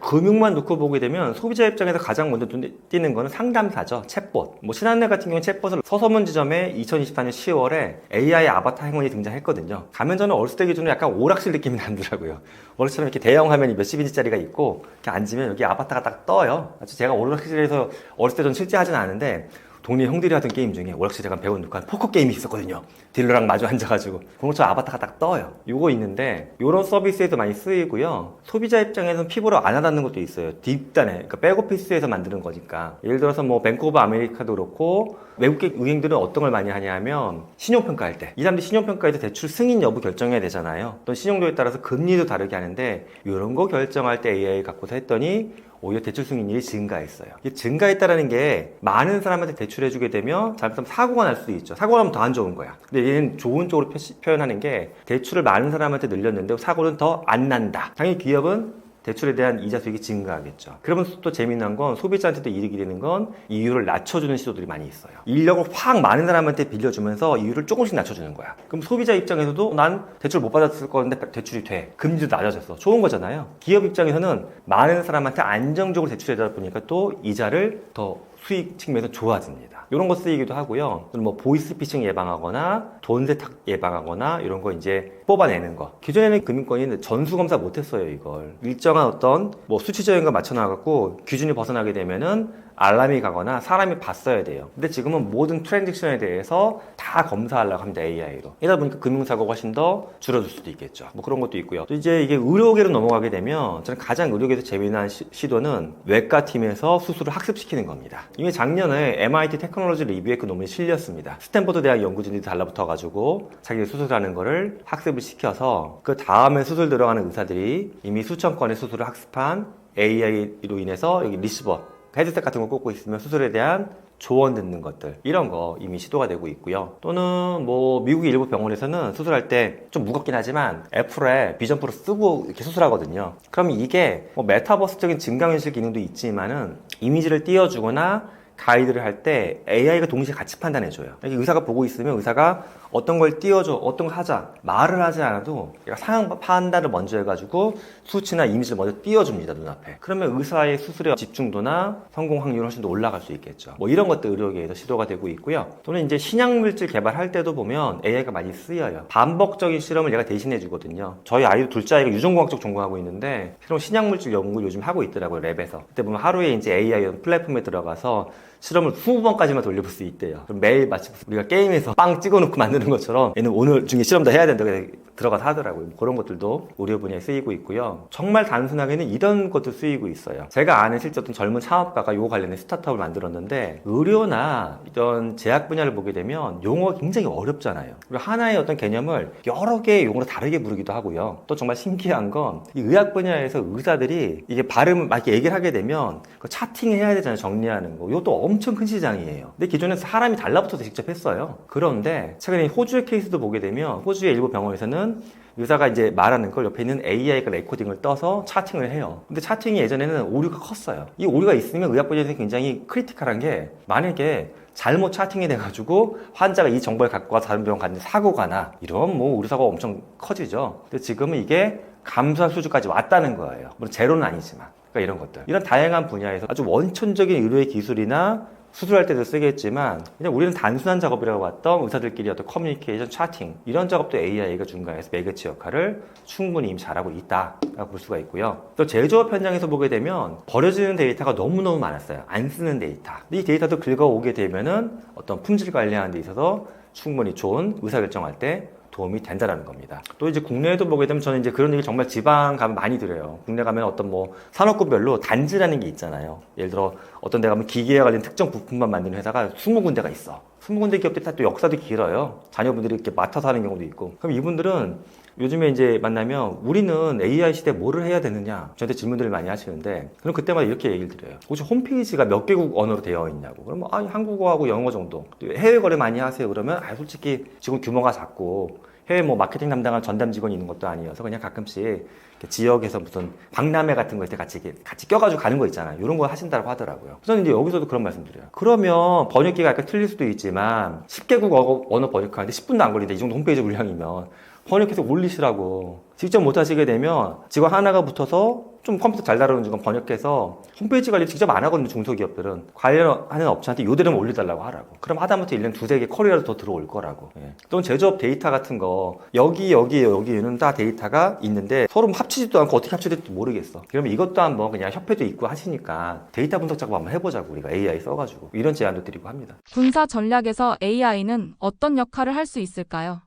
금융만 놓고 보게 되면 소비자 입장에서 가장 먼저 눈에 띄는 거는 상담사죠. 챗봇. 뭐 신한은행 같은 경우는 챗봇을 서서문 지점에 2024년 10월에 AI 아바타 행원이 등장했거든요. 가면 저는 어렸을 때 기준으로 약간 오락실 느낌이 나더라고요. 어렸을 때 이렇게 대형 화면이 몇십 인치짜리가 있고 이렇게 앉으면 여기 아바타가 딱 떠요. 제가 오락실에서 어렸을 때 전 실제 하진 않은데 동네 형들이 하던 게임 중에 오락실에 간 배운 누가 포커 게임이 있었거든요. 딜러랑 마주 앉아가지고 그것처럼 아바타가 딱 떠요. 요거 있는데 요런 서비스에도 많이 쓰이고요. 소비자 입장에서는 피부로 안 와닿는 것도 있어요. 뒷단에, 그러니까 백오피스에서 만드는 거니까. 예를 들어서 뭐 뱅크 오브 아메리카도 그렇고 외국 은행들은 어떤 걸 많이 하냐면 신용평가할 때 이 사람들이 신용평가에서 대출 승인 여부 결정해야 되잖아요. 또 신용도에 따라서 금리도 다르게 하는데 이런 거 결정할 때 AI 갖고서 했더니 오히려 대출 승인율이 증가했어요. 이게 증가했다는 게 많은 사람한테 대출해주게 되면 잘못하면 사고가 날 수도 있죠. 사고가 나면 더 안 좋은 거야. 근데 얘는 좋은 쪽으로 표현하는 게 대출을 많은 사람한테 늘렸는데 사고는 더 안 난다. 당연히 기업은 대출에 대한 이자 수익이 증가하겠죠. 그러면 또 재미난 건 소비자한테도 이득이 되는 건 이율을 낮춰주는 시도들이 많이 있어요. 인력을 확 많은 사람한테 빌려주면서 이율을 조금씩 낮춰주는 거야. 그럼 소비자 입장에서도 난 대출 못 받았을 건데 대출이 돼. 금리도 낮아졌어. 좋은 거잖아요. 기업 입장에서는 많은 사람한테 안정적으로 대출해다 보니까 또 이자를 더 수익 측면에서 좋아집니다. 이런 거 쓰이기도 하고요. 뭐 보이스피싱 예방하거나 돈 세탁 예방하거나 이런 거 이제 뽑아내는 거. 기존에는 금융권이 전수검사 못했어요, 이걸. 일정한 어떤 뭐 수치적인 거 맞춰놔갖고 기준이 벗어나게 되면은 알람이 가거나 사람이 봤어야 돼요. 근데 지금은 모든 트랜잭션에 대해서 다 검사하려고 합니다, AI로. 이러다 보니까 금융사고가 훨씬 더 줄어들 수도 있겠죠. 뭐 그런 것도 있고요. 또 이제 이게 의료계로 넘어가게 되면 저는 가장 의료계에서 재미난 시도는 외과팀에서 수술을 학습시키는 겁니다. 이미 작년에 MIT 테크놀로지 리뷰에 그 논문이 실렸습니다. 스탠퍼드 대학 연구진들이 달라붙어가지고 자기들 수술하는 거를 학습을 시켜서 그 다음에 수술 들어가는 의사들이 이미 수천 건의 수술을 학습한 AI로 인해서 여기 리시버, 헤드셋 같은 거 꽂고 있으면 수술에 대한 조언 듣는 것들, 이런 거 이미 시도가 되고 있고요. 또는 뭐 미국의 일부 병원에서는 수술할 때 좀 무겁긴 하지만 애플에 비전 프로 쓰고 이렇게 수술하거든요. 그럼 이게 뭐 메타버스적인 증강현실 기능도 있지만은 이미지를 띄워주거나 가이드를 할 때 AI가 동시에 같이 판단해줘요. 이렇게 의사가 보고 있으면 의사가 어떤 걸 띄워줘, 어떤 걸 하자, 말을 하지 않아도 얘가 상황 판단을 먼저 해가지고 수치나 이미지를 먼저 띄워줍니다, 눈앞에. 그러면 의사의 수술의 집중도나 성공 확률은 훨씬 더 올라갈 수 있겠죠. 뭐 이런 것들 의료계에서 시도가 되고 있고요. 또는 이제 신약물질 개발할 때도 보면 AI가 많이 쓰여요. 반복적인 실험을 얘가 대신해주거든요. 저희 아이도 둘째 아이가 유전공학 쪽 전공하고 있는데 새로운 신약물질 연구를 요즘 하고 있더라고요, 랩에서. 그때 보면 하루에 이제 AI 플랫폼에 들어가서 실험을 20번까지만 돌려볼 수 있대요. 그럼 매일 마치 우리가 게임에서 빵 찍어놓고 만드는 것처럼 얘는 오늘 중에 실험 다 해야 된다고 들어가서 하더라고요. 그런 것들도 의료 분야에 쓰이고 있고요. 정말 단순하게는 이런 것도 쓰이고 있어요. 제가 아는 실제 어떤 젊은 창업가가 이거 관련된 스타트업을 만들었는데 의료나 이런 제약 분야를 보게 되면 용어가 굉장히 어렵잖아요. 그리고 하나의 어떤 개념을 여러 개의 용어로 다르게 부르기도 하고요. 또 정말 신기한 건 이 의학 분야에서 의사들이 이게 발음을 막 이렇게 얘기를 하게 되면 그 차팅해야 되잖아요. 정리하는 거. 이것도 엄청 큰 시장이에요. 근데 기존에 사람이 달라붙어서 직접 했어요. 그런데 최근에 호주의 케이스도 보게 되면 호주의 일부 병원에서는 의사가 이제 말하는 걸 옆에 있는 AI가 레코딩을 떠서 차팅을 해요. 근데 차팅이 예전에는 오류가 컸어요. 이 오류가 있으면 의학 분야에서 굉장히 크리티컬한 게 만약에 잘못 차팅이 돼가지고 환자가 이 정보를 갖고 와서 다른 병원 갔는데 사고가 나, 이런 뭐 의료사고가 엄청 커지죠. 근데 지금은 이게 감소할 수준까지 왔다는 거예요. 물론 제로는 아니지만. 그러니까 이런 것들, 이런 다양한 분야에서 아주 원천적인 의료의 기술이나 수술할 때도 쓰겠지만 그냥 우리는 단순한 작업이라고 봤던 의사들끼리 어떤 커뮤니케이션, 차팅, 이런 작업도 AI가 중간에서 매개체 역할을 충분히 이미 잘하고 있다라고 볼 수가 있고요. 또 제조업 현장에서 보게 되면 버려지는 데이터가 너무너무 많았어요. 안 쓰는 데이터. 이 데이터도 긁어오게 되면은 어떤 품질 관리하는 데 있어서 충분히 좋은 의사결정할 때 도움이 된다라는 겁니다. 또 이제 국내에도 보게 되면 저는 이제 그런 얘기 정말 지방 가면 많이 들어요. 국내 가면 어떤 뭐 산업군별로 단지라는 게 있잖아요. 예를 들어 어떤 데 가면 기계와 관련 특정 부품만 만드는 회사가 20군데가 있어. 20군데 기업들이 다 또 역사도 길어요. 자녀분들이 이렇게 맡아서 하는 경우도 있고. 그럼 이분들은 요즘에 이제 만나면 우리는 AI 시대에 뭐를 해야 되느냐 저한테 질문들을 많이 하시는데 그럼 그때마다 이렇게 얘기를 드려요. 혹시 홈페이지가 몇 개국 언어로 되어 있냐고. 그러면 한국어하고 영어 정도. 해외 거래 많이 하세요. 그러면 솔직히 지금 규모가 작고 해외 뭐 마케팅 담당한 전담 직원이 있는 것도 아니어서 그냥 가끔씩 지역에서 무슨 박람회 같은 거에 같이 껴가지고 가는 거 있잖아요. 이런 거 하신다고 하더라고요. 저는 이제 여기서도 그런 말씀 드려요. 그러면 번역기가 약간 틀릴 수도 있지만 10개국 언어 번역하는데 10분도 안 걸린다. 이 정도 홈페이지 물량이면 번역해서 올리시라고. 직접 못 하시게 되면 직원 하나가 붙어서 좀 컴퓨터 잘 다루는 직원 번역해서 홈페이지 관리 직접 안 하거든요. 중소기업들은 관련하는 업체한테 요대로만 올려달라고 하라고. 그럼 하다못해 1년 두세 개 커리어라도 더 들어올 거라고. 예. 또는 제조업 데이터 같은 거 여기는 다 데이터가 있는데 서로 합치지도 않고 어떻게 합쳐질지 모르겠어. 그러면 이것도 한번 그냥 협회도 있고 하시니까 데이터 분석 작업 한번 해보자고. 우리가 AI 써가지고 이런 제안도 드리고 합니다. 군사 전략에서 AI는 어떤 역할을 할 수 있을까요?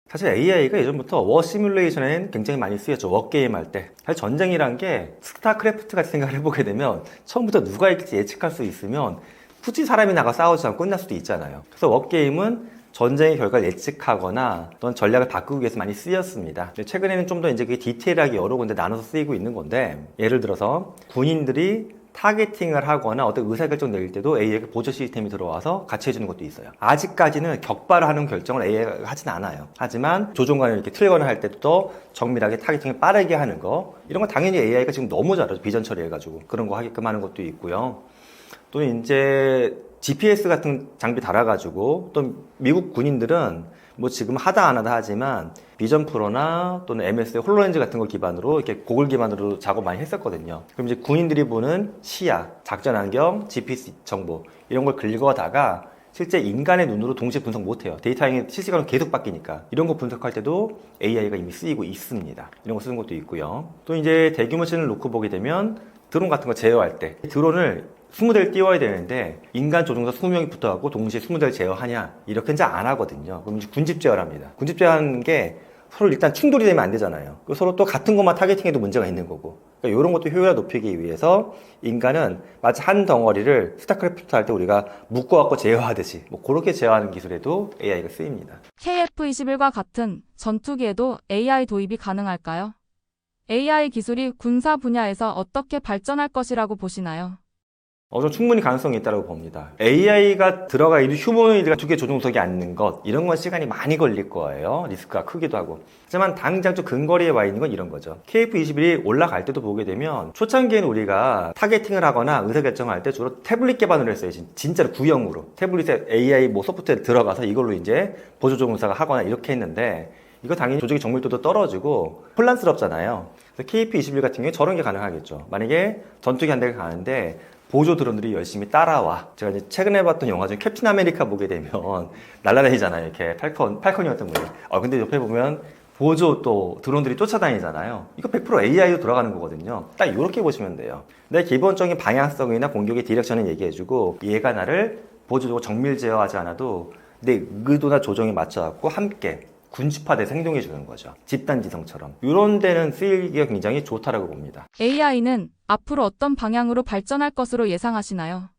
사실 AI가 예전부터 워 시뮬레이션에는 굉장히 많이 쓰였죠. 워게임 할 때. 사실 전쟁이란 게 스타크래프트 같은 생각을 해보게 되면 처음부터 누가 이길지 예측할 수 있으면 굳이 사람이 나가 싸우지 않고 끝날 수도 있잖아요. 그래서 워게임은 전쟁의 결과를 예측하거나 또는 전략을 바꾸기 위해서 많이 쓰였습니다. 최근에는 좀 더 이제 그게 디테일하게 여러 군데 나눠서 쓰이고 있는 건데 예를 들어서 군인들이 타겟팅을 하거나 어떤 의사결정 내릴 때도 AI가 보조 시스템이 들어와서 같이 해주는 것도 있어요. 아직까지는 격발을 하는 결정을 AI가 하진 않아요. 하지만 조종관을 이렇게 틀거나 할 때도 정밀하게 타겟팅을 빠르게 하는 거, 이런 건 당연히 AI가 지금 너무 잘하죠. 비전 처리해가지고 그런 거 하게끔 하는 것도 있고요. 또 이제 GPS 같은 장비 달아가지고 또 미국 군인들은 뭐 지금 하다 안 하다 하지만 비전 프로나 또는 MS의 홀로렌즈 같은 걸 기반으로 이렇게 고글 기반으로 작업 많이 했었거든요. 그럼 이제 군인들이 보는 시야, 작전 환경, GPS 정보 이런 걸 긁어다가 실제 인간의 눈으로 동시에 분석 못해요. 데이터양이 실시간으로 계속 바뀌니까 이런 거 분석할 때도 AI가 이미 쓰이고 있습니다. 이런 거 쓰는 것도 있고요. 또 이제 대규모 시를 놓고 보게 되면 드론 같은 거 제어할 때 드론을 20대를 띄워야 되는데 인간 조종사 20명이 붙어갖고 동시에 20대를 제어하냐 이렇게 이제 안 하거든요. 그럼 이제 군집 제어를 합니다. 군집 제어하는 게 서로 일단 충돌이 되면 안 되잖아요. 서로 또 같은 것만 타겟팅해도 문제가 있는 거고 그러니까 이런 것도 효율화 높이기 위해서 인간은 마치 한 덩어리를 스타크래프트 할 때 우리가 묶어갖고 제어하듯이 뭐 그렇게 제어하는 기술에도 AI가 쓰입니다. KF-21과 같은 전투기에도 AI 도입이 가능할까요? AI 기술이 군사 분야에서 어떻게 발전할 것이라고 보시나요? 저 충분히 가능성이 있다고 봅니다. AI가 들어가 있는 휴머노이드가 두 개 조종석에 앉는 것, 이런 건 시간이 많이 걸릴 거예요. 리스크가 크기도 하고. 하지만 당장 좀 근거리에 와 있는 건 이런 거죠. KF-21이 올라갈 때도 보게 되면 초창기에는 우리가 타겟팅을 하거나 의사결정을 할 때 주로 태블릿 기반으로 했어요. 진짜로 구형으로. 태블릿에 AI 뭐 소프트웨어 들어가서 이걸로 이제 보조조종사가 하거나 이렇게 했는데 이거 당연히 조직의 정밀도도 떨어지고 혼란스럽잖아요. 그래서 KF-21 같은 경우에 저런 게 가능하겠죠. 만약에 전투기 한 대가 가는데 보조 드론들이 열심히 따라와. 제가 이제 최근에 봤던 영화 중에 캡틴 아메리카 보게 되면 날아다니잖아요. 이렇게 팔컨이었던 거예요. 근데 옆에 보면 보조 또 드론들이 쫓아다니잖아요. 이거 100% AI로 돌아가는 거거든요. 딱 이렇게 보시면 돼요. 내 기본적인 방향성이나 공격의 디렉션은 얘기해주고 얘가 나를 보조적으로 정밀 제어하지 않아도 내 의도나 조정에 맞춰갖고 함께 군집화돼서 행동해 주는 거죠. 집단지성처럼. 이런 데는 쓰이기가 굉장히 좋다라고 봅니다. AI는 앞으로 어떤 방향으로 발전할 것으로 예상하시나요?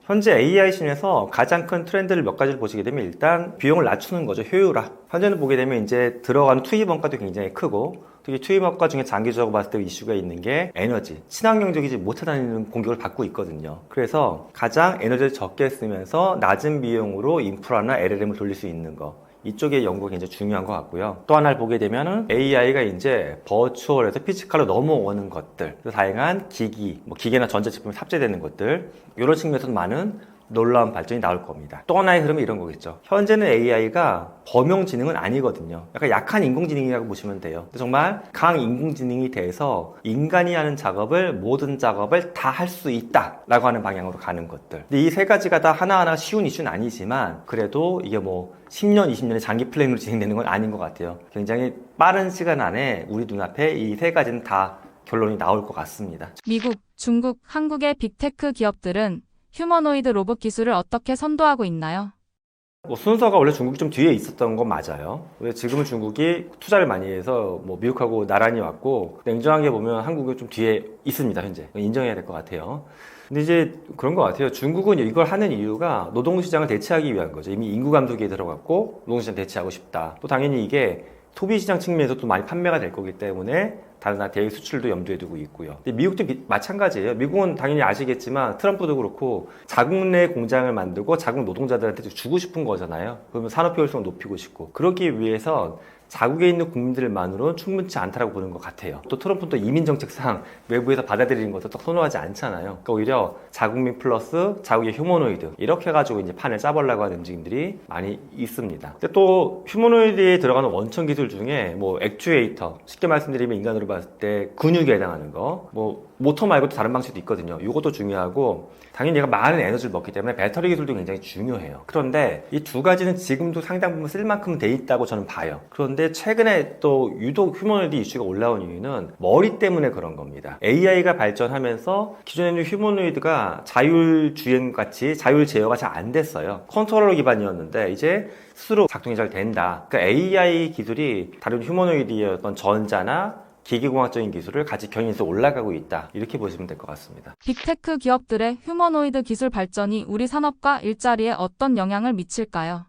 현재 AI 신에서 가장 큰 트렌드를 몇 가지를 보시게 되면 일단 비용을 낮추는 거죠. 효율화. 현재는 보게 되면 이제 들어가는 투입 원가도 굉장히 크고 특히 투입 원가 중에 장기적으로 봤을 때 이슈가 있는 게 에너지. 친환경적이지 못하다는 공격을 받고 있거든요. 그래서 가장 에너지를 적게 쓰면서 낮은 비용으로 인프라나 LLM을 돌릴 수 있는 거. 이쪽의 연구가 굉장히 중요한 것 같고요. 또 하나를 보게 되면은 AI가 이제 버추얼에서 피지컬로 넘어오는 것들, 다양한 기기, 뭐 기계나 전자제품이 탑재되는 것들, 이런 측면에서도 많은 놀라운 발전이 나올 겁니다. 또 하나의 흐름은 이런 거겠죠. 현재는 AI가 범용지능은 아니거든요. 약간 약한 인공지능이라고 보시면 돼요. 정말 강인공지능이 돼서 인간이 하는 작업을 모든 작업을 다 할 수 있다라고 하는 방향으로 가는 것들. 근데 이 세 가지가 다 하나하나 쉬운 이슈는 아니지만 그래도 이게 뭐 10년, 20년의 장기 플랜으로 진행되는 건 아닌 것 같아요. 굉장히 빠른 시간 안에 우리 눈앞에 이 세 가지는 다 결론이 나올 것 같습니다. 미국, 중국, 한국의 빅테크 기업들은 휴머노이드 로봇 기술을 어떻게 선도하고 있나요? 순서가 원래 중국이 좀 뒤에 있었던 건 맞아요. 왜 지금은 중국이 투자를 많이 해서 뭐 미국하고 나란히 왔고 냉정하게 보면 한국이 좀 뒤에 있습니다. 현재 인정해야 될 것 같아요. 근데 이제 그런 것 같아요. 중국은 이걸 하는 이유가 노동시장을 대체하기 위한 거죠. 이미 인구 감소기에 들어갔고 노동시장 대체하고 싶다. 또 당연히 이게 소비시장 측면에서도 많이 판매가 될 거기 때문에 다른 나라 대외 수출도 염두에 두고 있고요. 근데 미국도 마찬가지예요. 미국은 당연히 아시겠지만 트럼프도 그렇고 자국 내 공장을 만들고 자국 노동자들한테 주고 싶은 거잖아요. 그러면 산업 효율성을 높이고 싶고 그러기 위해서 자국에 있는 국민들만으로는 충분치 않다라고 보는 것 같아요. 또 트럼프는 또 이민 정책상 외부에서 받아들이는 것을 또 선호하지 않잖아요. 그러니까 오히려 자국민 플러스 자국의 휴머노이드 이렇게 해가지고 이제 판을 짜보려고 하는 움직임들이 많이 있습니다. 근데 또 휴머노이드에 들어가는 원천 기술 중에 뭐 액추에이터, 쉽게 말씀드리면 인간으로 봤을 때 근육에 해당하는 거, 뭐 모터 말고도 다른 방식도 있거든요. 이것도 중요하고 당연히 얘가 많은 에너지를 먹기 때문에 배터리 기술도 굉장히 중요해요. 그런데 이 두 가지는 지금도 상당 부분 쓸 만큼 돼 있다고 저는 봐요. 그런데 최근에 또 유독 휴머노이드 이슈가 올라온 이유는 머리 때문에 그런 겁니다. AI가 발전하면서 기존에는 휴머노이드가 자율주행같이 자율 제어가 잘 안 됐어요. 컨트롤러 기반이었는데 이제 스스로 작동이 잘 된다. 그러니까 AI 기술이 다른 휴머노이드의 어떤 전자나 기계공학적인 기술을 같이 견인해서 올라가고 있다. 이렇게 보시면 될 것 같습니다. 빅테크 기업들의 휴머노이드 기술 발전이 우리 산업과 일자리에 어떤 영향을 미칠까요?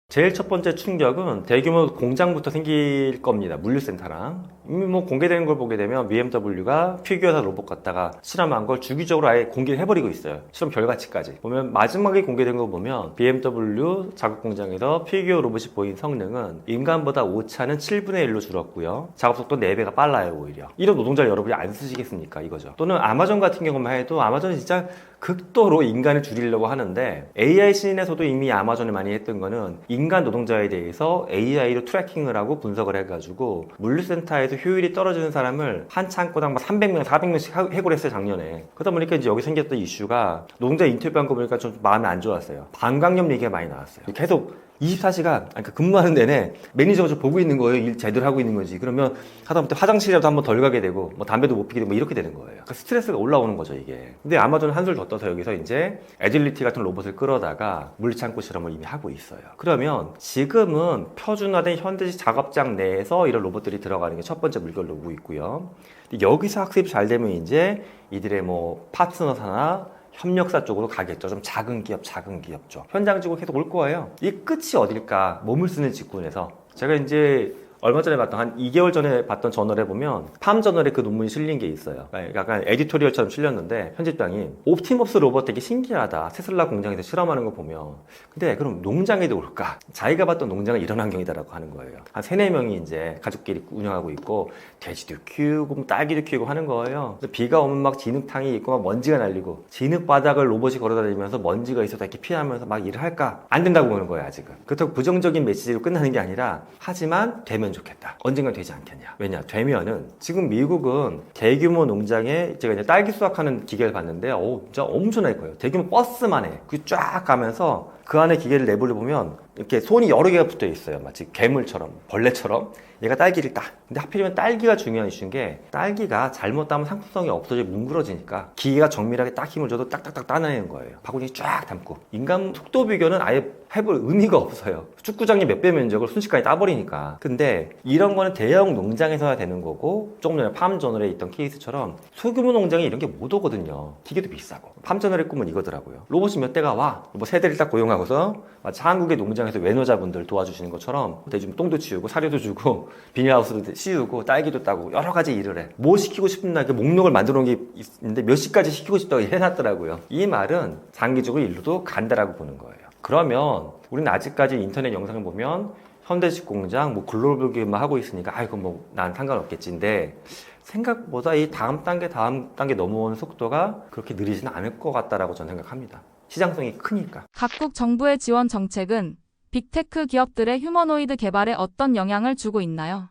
제일 첫 번째 충격은 대규모 공장부터 생길 겁니다. 물류센터랑. 이미 뭐 공개되는 걸 보게 되면 BMW가 피규어사 로봇 갖다가 실험한 걸 주기적으로 아예 공개를 해버리고 있어요. 실험 결과치까지. 보면 마지막에 공개된 거 보면 BMW 작업 공장에서 피규어 로봇이 보인 성능은 인간보다 오차는 7분의 1로 줄었고요. 작업 속도 4배가 빨라요, 오히려. 이런 노동자를 여러분이 안 쓰시겠습니까, 이거죠. 또는 아마존 같은 경우만 해도 아마존은 진짜 극도로 인간을 줄이려고 하는데 AI 신에서도 이미 아마존이 많이 했던 거는 인간 노동자에 대해서 AI로 트래킹을 하고 분석을 해가지고 물류센터에서 효율이 떨어지는 사람을 한 창고당 300명, 400명씩 해고를 했어요, 작년에. 그러다 보니까 이제 여기 생겼던 이슈가 노동자 인터뷰한 거 보니까 좀 마음이 안 좋았어요. 방광염 얘기가 많이 나왔어요. 계속 24시간, 그러니까 근무하는 내내 매니저가 좀 보고 있는 거예요. 일 제대로 하고 있는 거지. 그러면 하다못해 화장실이라도 한번 덜 가게 되고, 뭐 담배도 못 피게 되고, 뭐 이렇게 되는 거예요. 그러니까 스트레스가 올라오는 거죠, 이게. 근데 아마존은 한술 더 떠서 여기서 이제 애질리티 같은 로봇을 끌어다가 물창고 실험을 이미 하고 있어요. 그러면 지금은 표준화된 현대식 작업장 내에서 이런 로봇들이 들어가는 게 첫 번째 물결로 오고 있고요. 근데 여기서 학습이 잘 되면 이제 이들의 뭐 파트너사나 협력사 쪽으로 가겠죠. 좀 작은 기업죠. 현장 직으로 계속 올 거예요. 이 끝이 어딜까? 몸을 쓰는 직군에서. 제가 이제 얼마 전에 봤던, 한 2개월 전에 봤던 저널에 보면 팜 저널에 그 논문이 실린 게 있어요. 약간 에디토리얼처럼 실렸는데 편집장이 옵티머스 로봇 되게 신기하다. 테슬라 공장에서 실험하는 거 보면. 근데 그럼 농장에도 올까? 자기가 봤던 농장은 이런 환경이다라고 하는 거예요. 한 3, 4명이 이제 가족끼리 운영하고 있고 돼지도 키우고 뭐 딸기도 키우고 하는 거예요. 비가 오면 막 진흙탕이 있고 막 먼지가 날리고 진흙 바닥을 로봇이 걸어다니면서 먼지가 있어서 이렇게 피하면서 막 일을 할까? 안 된다고 보는 거예요, 아직은. 그렇다고 부정적인 메시지로 끝나는 게 아니라 하지만 되면 좋겠다. 언젠가 되지 않겠냐. 왜냐? 되면은 지금 미국은 대규모 농장에 제가 이제 딸기 수확하는 기계를 봤는데 진짜 엄청나게 커요. 대규모 버스만 해. 그 쫙 가면서 그 안에 기계를 내부를 보면 이렇게 손이 여러 개가 붙어 있어요. 마치 괴물처럼, 벌레처럼. 얘가 딸기를 따. 근데 하필이면 딸기가 중요한 이슈인 게 딸기가 잘못 따면 상품성이 없어져 뭉그러지니까 기계가 정밀하게 딱 힘을 줘도 딱딱딱 따내는 거예요. 바구니에 쫙 담고. 인간 속도 비교는 아예 해볼 의미가 없어요. 축구장이 몇 배 면적을 순식간에 따버리니까. 근데 이런 거는 대형 농장에서야 되는 거고 조금 전에 팜저널에 있던 케이스처럼 소규모 농장에 이런 게 못 오거든요. 기계도 비싸고. 팜저널의 꿈은 이거더라고요. 로봇이 몇 대가 와. 뭐 세대를 딱 고용하고서 마치 한국의 농장에서 외노자분들 도와주시는 것처럼 대충 똥도 치우고 사료도 주고 비닐하우스도 씌우고 딸기도 따고 여러 가지 일을 해. 뭐 시키고 싶은 날 그 목록을 만들어 놓은 게 있는데 몇 시까지 시키고 싶다고 해놨더라고요. 이 말은 장기적으로 일로도 간다라고 보는 거예요. 그러면 우리는 아직까지 인터넷 영상을 보면 현대식 공장, 뭐 글로벌 기업만 하고 있으니까 아이고 뭐 난 상관없겠지인데 생각보다 이 다음 단계 넘어오는 속도가 그렇게 느리지는 않을 것 같다라고 저는 생각합니다. 시장성이 크니까. 각국 정부의 지원 정책은 빅테크 기업들의 휴머노이드 개발에 어떤 영향을 주고 있나요?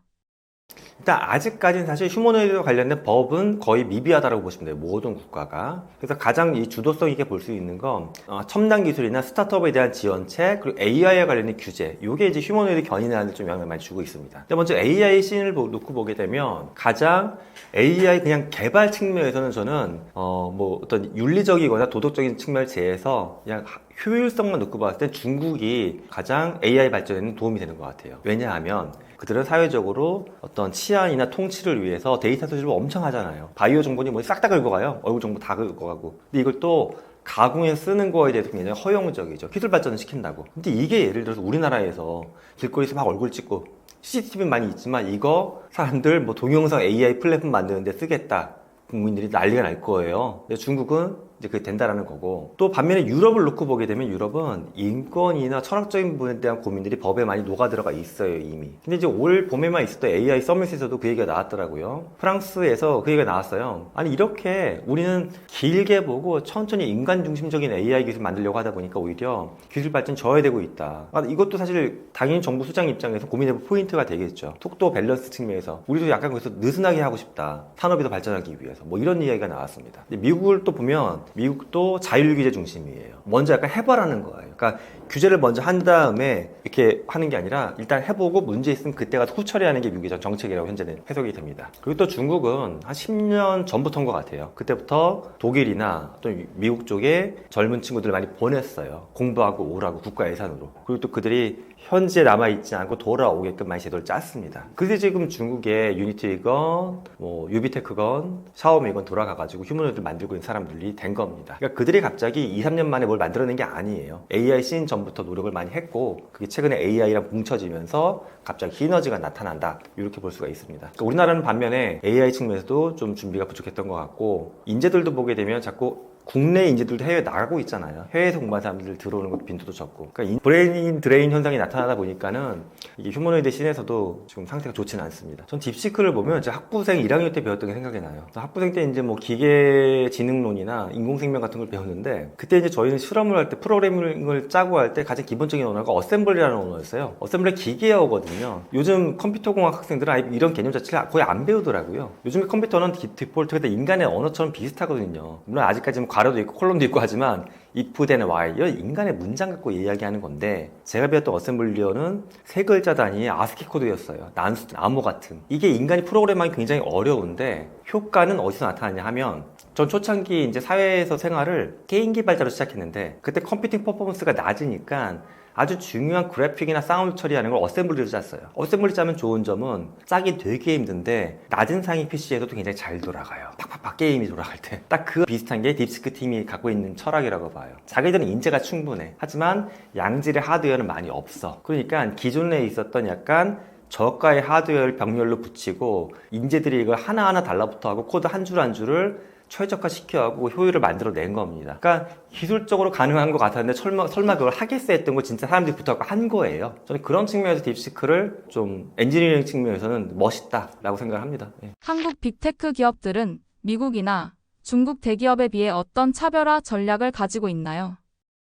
일단 아직까지는 사실 휴머노이드와 관련된 법은 거의 미비하다고 보시면 돼요. 모든 국가가. 그래서 가장 이 주도성 있게 볼 수 있는 건 첨단 기술이나 스타트업에 대한 지원책, 그리고 AI와 관련된 규제. 이게 이제 휴머노이드 견인하는 데 좀 영향을 많이 주고 있습니다. 먼저 AI 씬을 놓고 보게 되면 가장 AI 그냥 개발 측면에서는 저는 뭐 어떤 윤리적이거나 도덕적인 측면을 제해서 그냥 효율성만 놓고 봤을 때 중국이 가장 AI 발전에는 도움이 되는 것 같아요. 왜냐하면 그들은 사회적으로 어떤 치안이나 통치를 위해서 데이터 수집을 엄청 하잖아요. 바이오 정보니 뭐 싹 다 긁어가요. 얼굴 정보 다 긁어가고. 근데 이걸 또 가공해 쓰는 거에 대해서 굉장히 허용적이죠. 기술 발전을 시킨다고. 근데 이게 예를 들어서 우리나라에서 길거리에서 막 얼굴 찍고 CCTV는 많이 있지만 이거 사람들 뭐 동영상 AI 플랫폼 만드는데 쓰겠다. 국민들이 난리가 날 거예요. 근데 중국은 이제 그게 된다라는 거고. 또 반면에 유럽을 놓고 보게 되면 유럽은 인권이나 철학적인 부분에 대한 고민들이 법에 많이 녹아들어가 있어요, 이미. 근데 이제 올 봄에만 있었던 AI 서밋에서도 그 얘기가 나왔더라고요. 프랑스에서 그 얘기가 나왔어요. 아니, 이렇게 우리는 길게 보고 천천히 인간 중심적인 AI 기술 만들려고 하다 보니까 오히려 기술 발전 저해되고 있다. 이것도 사실 당연히 정부 수장 입장에서 고민해볼 포인트가 되겠죠. 속도 밸런스 측면에서. 우리도 약간 거기서 느슨하게 하고 싶다. 산업이 더 발전하기 위해서. 뭐 이런 이야기가 나왔습니다. 근데 미국을 또 보면 미국도 자율 규제 중심이에요. 먼저 약간 해봐라는 거예요. 그러니까 규제를 먼저 한 다음에 이렇게 하는 게 아니라 일단 해보고 문제 있으면 그때 가서 후처리하는 게 미국의 정책이라고 현재는 해석이 됩니다. 그리고 또 중국은 한 10년 전부터인 것 같아요. 그때부터 독일이나 또 미국 쪽에 젊은 친구들을 많이 보냈어요. 공부하고 오라고 국가 예산으로. 그리고 또 그들이 현지에 남아있지 않고 돌아오게끔 많이 제도를 짰습니다. 그래서 지금 중국의 유니티건, 뭐 유비테크건, 샤오미건 돌아가가지고 휴머노이드 만들고 있는 사람들이 된 겁니다. 그러니까 그들이 갑자기 2, 3년 만에 뭘 만들어낸 게 아니에요. AI 씬 전부터 노력을 많이 했고 그게 최근에 AI랑 뭉쳐지면서 갑자기 시너지가 나타난다. 이렇게 볼 수가 있습니다. 그러니까 우리나라는 반면에 AI 측면에서도 좀 준비가 부족했던 것 같고 인재들도 보게 되면 자꾸 국내 인재들도 해외에 나가고 있잖아요. 해외에서 공부한 사람들 들어오는 것도 빈도도 적고. 그러니까 브레인 드레인 현상이 나타나다 보니까는 이게 휴머노이드 씬에서도 지금 상태가 좋지는 않습니다. 전 딥시크를 보면 제가 학부생 1학년 때 배웠던 게 생각이 나요. 학부생 때 이제 뭐 기계지능론이나 인공생명 같은 걸 배웠는데 그때 이제 저희는 실험을 할 때 프로그래밍을 짜고 할 때 가장 기본적인 언어가 어셈블리라는 언어였어요. 어셈블리 기계어거든요. 요즘 컴퓨터공학 학생들은 아예 이런 개념 자체를 거의 안 배우더라고요. 요즘 컴퓨터는 디폴트가 인간의 언어처럼 비슷하거든요. 물론 아직까지는 괄호도 있고 콜럼도 있고 하지만 if then while 이런 인간의 문장 갖고 이야기하는 건데 제가 배웠던 어셈블리어는 세 글자 단위의 아스키 코드였어요. 난수, 암호 같은. 이게 인간이 프로그램하기 굉장히 어려운데 효과는 어디서 나타나냐 하면 전 초창기 이제 사회에서 생활을 게임 개발자로 시작했는데 그때 컴퓨팅 퍼포먼스가 낮으니까 아주 중요한 그래픽이나 사운드 처리하는 걸 어셈블리로 짰어요. 어셈블리 짜면 좋은 점은 짜기 되게 힘든데 낮은 상위 PC에서도 굉장히 잘 돌아가요. 팍팍팍 게임이 돌아갈 때. 딱 그 비슷한 게 딥시크 팀이 갖고 있는 철학이라고 봐요. 자기들은 인재가 충분해. 하지만 양질의 하드웨어는 많이 없어. 그러니까 기존에 있었던 약간 저가의 하드웨어를 병렬로 붙이고 인재들이 이걸 하나하나 달라붙어 하고 코드 한 줄 한 줄을 최적화 시켜하고 효율을 만들어낸 겁니다. 그러니까 기술적으로 가능한 것 같았는데 설마 그걸 하겠어 했던 거 진짜 사람들이 붙어갖고 한 거예요. 저는 그런 측면에서 딥시크를 좀 엔지니어링 측면에서는 멋있다라고 생각을 합니다. 예. 한국 빅테크 기업들은 미국이나 중국 대기업에 비해 어떤 차별화 전략을 가지고 있나요?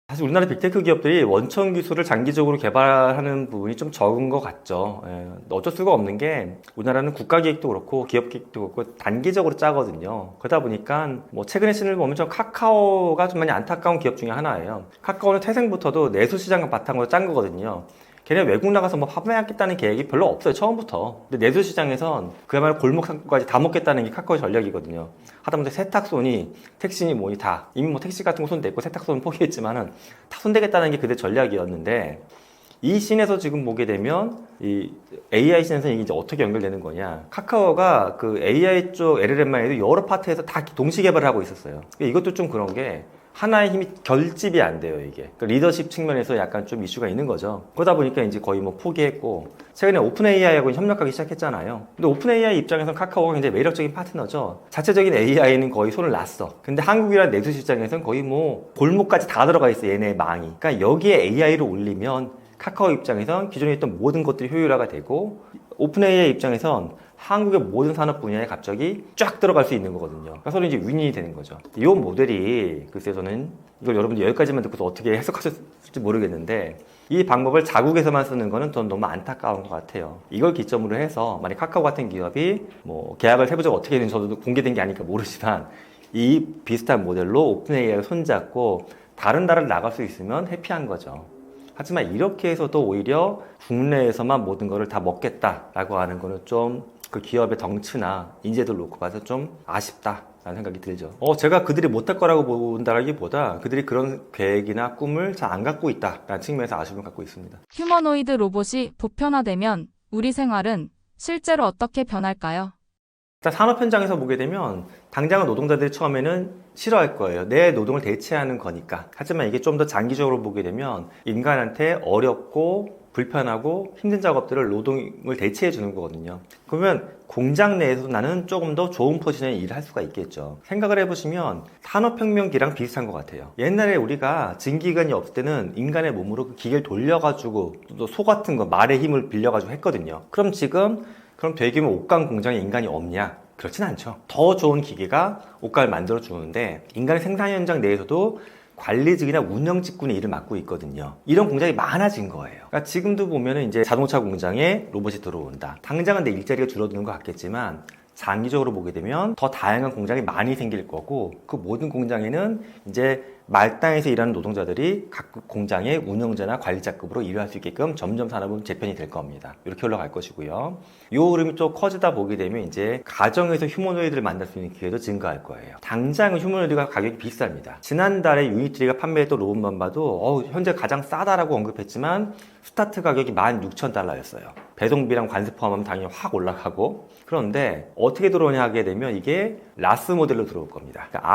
사실 우리나라 빅테크 기업들이 원천 기술을 장기적으로 개발하는 부분이 좀 적은 것 같죠. 예, 어쩔 수가 없는 게 우리나라는 국가 기획도 그렇고 기업 기획도 그렇고 단기적으로 짜거든요. 그러다 보니까 뭐 최근에 신을 보면 저 카카오가 좀 많이 안타까운 기업 중에 하나예요. 카카오는 태생부터도 내수 시장을 바탕으로 짠 거거든요. 걔네 외국 나가서 뭐 파병하겠다는 계획이 별로 없어요, 처음부터. 근데 내수 시장에선 그야말로 골목 상권까지 다 먹겠다는 게 카카오의 전략이거든요. 하다못해 세탁소니 택시니 뭐니 다 이미 뭐 택시 같은 거 손댔고 세탁소는 포기했지만은 다 손대겠다는 게 그때 전략이었는데 이 씬에서 지금 보게 되면 이 AI 씬에서 이게 이제 어떻게 연결되는 거냐. 카카오가 그 AI 쪽 LLM만 해도 여러 파트에서 다 동시 개발을 하고 있었어요. 이것도 좀 그런 게 하나의 힘이 결집이 안 돼요, 이게. 그러니까 리더십 측면에서 약간 좀 이슈가 있는 거죠. 그러다 보니까 이제 거의 뭐 포기했고, 최근에 오픈 AI하고 협력하기 시작했잖아요. 근데 오픈 AI 입장에서는 카카오가 굉장히 매력적인 파트너죠. 자체적인 AI는 거의 손을 놨어. 근데 한국이란 내수 시장에서는 거의 뭐 골목까지 다 들어가 있어, 얘네의 망이. 그러니까 여기에 AI를 올리면 카카오 입장에선 기존에 있던 모든 것들이 효율화가 되고, 오픈 AI 입장에선 한국의 모든 산업 분야에 갑자기 쫙 들어갈 수 있는 거거든요. 그러니까 서로 이제 윈윈이 되는 거죠. 이 모델이 글쎄 저는 이걸 여러분들 여기까지만 듣고서 어떻게 해석하셨을지 모르겠는데 이 방법을 자국에서만 쓰는 거는 전 너무 안타까운 것 같아요. 이걸 기점으로 해서 만약 카카오 같은 기업이 뭐 계약을 해보자고 어떻게 되는지 저도 공개된 게 아니니까 모르지만 이 비슷한 모델로 오픈 AI를 손잡고 다른 나라를 나갈 수 있으면 해피한 거죠. 하지만 이렇게 해서도 오히려 국내에서만 모든 거를 다 먹겠다라고 하는 거는 좀 그 기업의 덩치나 인재들 놓고 봐서 좀 아쉽다라는 생각이 들죠. 제가 그들이 못할 거라고 본다라기보다 그들이 그런 계획이나 꿈을 잘 안 갖고 있다라는 측면에서 아쉬움을 갖고 있습니다. 휴머노이드 로봇이 보편화되면 우리 생활은 실제로 어떻게 변할까요? 일단 산업 현장에서 보게 되면 당장은 노동자들이 처음에는 싫어할 거예요. 내 노동을 대체하는 거니까. 하지만 이게 좀 더 장기적으로 보게 되면 인간한테 어렵고 불편하고 힘든 작업들을 노동을 대체해 주는 거거든요. 그러면 공장 내에서 나는 조금 더 좋은 포지션에 일을 할 수가 있겠죠. 생각을 해보시면 산업혁명기랑 비슷한 것 같아요. 옛날에 우리가 증기기관이 없을 때는 인간의 몸으로 그 기계를 돌려가지고 또 소 같은 거 말의 힘을 빌려가지고 했거든요. 그럼 지금 그럼 대규모 옷감 공장에 인간이 없냐? 그렇진 않죠. 더 좋은 기계가 옷감을 만들어 주는데 인간의 생산 현장 내에서도 관리직이나 운영직군의 일을 맡고 있거든요. 이런 공장이 많아진 거예요. 그러니까 지금도 보면은 이제 자동차 공장에 로봇이 들어온다. 당장은 내 일자리가 줄어드는 것 같겠지만 장기적으로 보게 되면 더 다양한 공장이 많이 생길 거고 그 모든 공장에는 이제 말단에서 일하는 노동자들이 각 공장의 운영자나 관리자급으로 일을 할 수 있게끔 점점 산업은 재편이 될 겁니다. 이렇게 올라갈 것이고요. 이 흐름이 또 커지다 보게 되면 이제 가정에서 휴머노이드를 만날 수 있는 기회도 증가할 거예요. 당장은 휴머노이드가 가격이 비쌉니다. 지난달에 유니트리가 판매했던 로봇만 봐도 현재 가장 싸다라고 언급했지만 스타트 가격이 16,000달러였어요. 배송비랑 관세 포함하면 당연히 확 올라가고 그런데 어떻게 들어오냐 하게 되면 이게 라스 모델로 들어올 겁니다. 그러니까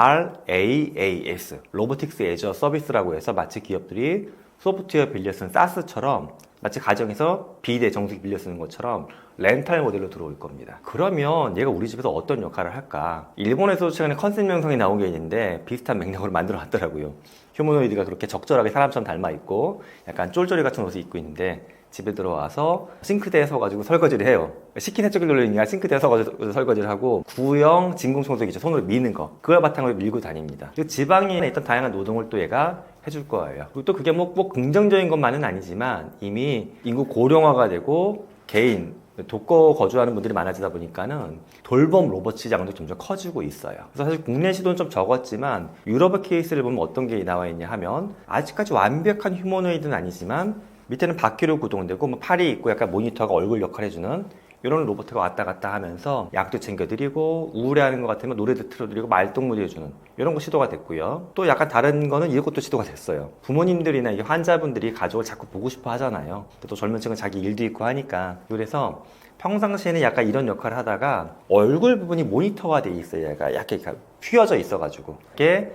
RAAS 로보틱스 애저 서비스라고 해서 마치 기업들이 소프트웨어 빌려 쓰는 사스처럼 마치 가정에서 비대 정수기 빌려 쓰는 것처럼 렌탈 모델로 들어올 겁니다. 그러면 얘가 우리 집에서 어떤 역할을 할까? 일본에서도 최근에 컨셉 명성이 나온 게 있는데 비슷한 맥락으로 만들어 놨더라고요. 휴머노이드가 그렇게 적절하게 사람처럼 닮아 있고 약간 쫄쫄이 같은 옷을 입고 있는데 집에 들어와서 싱크대에 서가지고 설거지를 해요. 식기 세척기 돌리니까 싱크대에 서가지고 설거지를 하고 구형 진공청소기 있죠. 손으로 미는 거. 그걸 바탕으로 밀고 다닙니다. 그리고 지방에 있던 다양한 노동을 또 얘가 해줄 거예요. 그리고 또 그게 뭐 긍정적인 것만은 아니지만 이미 인구 고령화가 되고 개인 독거 거주하는 분들이 많아지다 보니까는 돌봄 로봇 시장도 점점 커지고 있어요. 그래서 사실 국내 시도는 좀 적었지만 유럽의 케이스를 보면 어떤 게 나와 있냐 하면 아직까지 완벽한 휴머노이드는 아니지만 밑에는 바퀴로 구동되고 뭐 팔이 있고 약간 모니터가 얼굴 역할을 해주는 이런 로봇가 왔다 갔다 하면서 약도 챙겨드리고 우울해하는 것 같으면 노래도 틀어드리고 말동무도 해주는 이런 거 시도가 됐고요. 또 약간 다른 거는 이것도 시도가 됐어요. 부모님들이나 이게 환자분들이 가족을 자꾸 보고 싶어 하잖아요. 또 젊은 층은 자기 일도 있고 하니까. 그래서 평상시에는 약간 이런 역할을 하다가 얼굴 부분이 모니터가 돼 있어요. 약간 휘어져 있어가지고 이게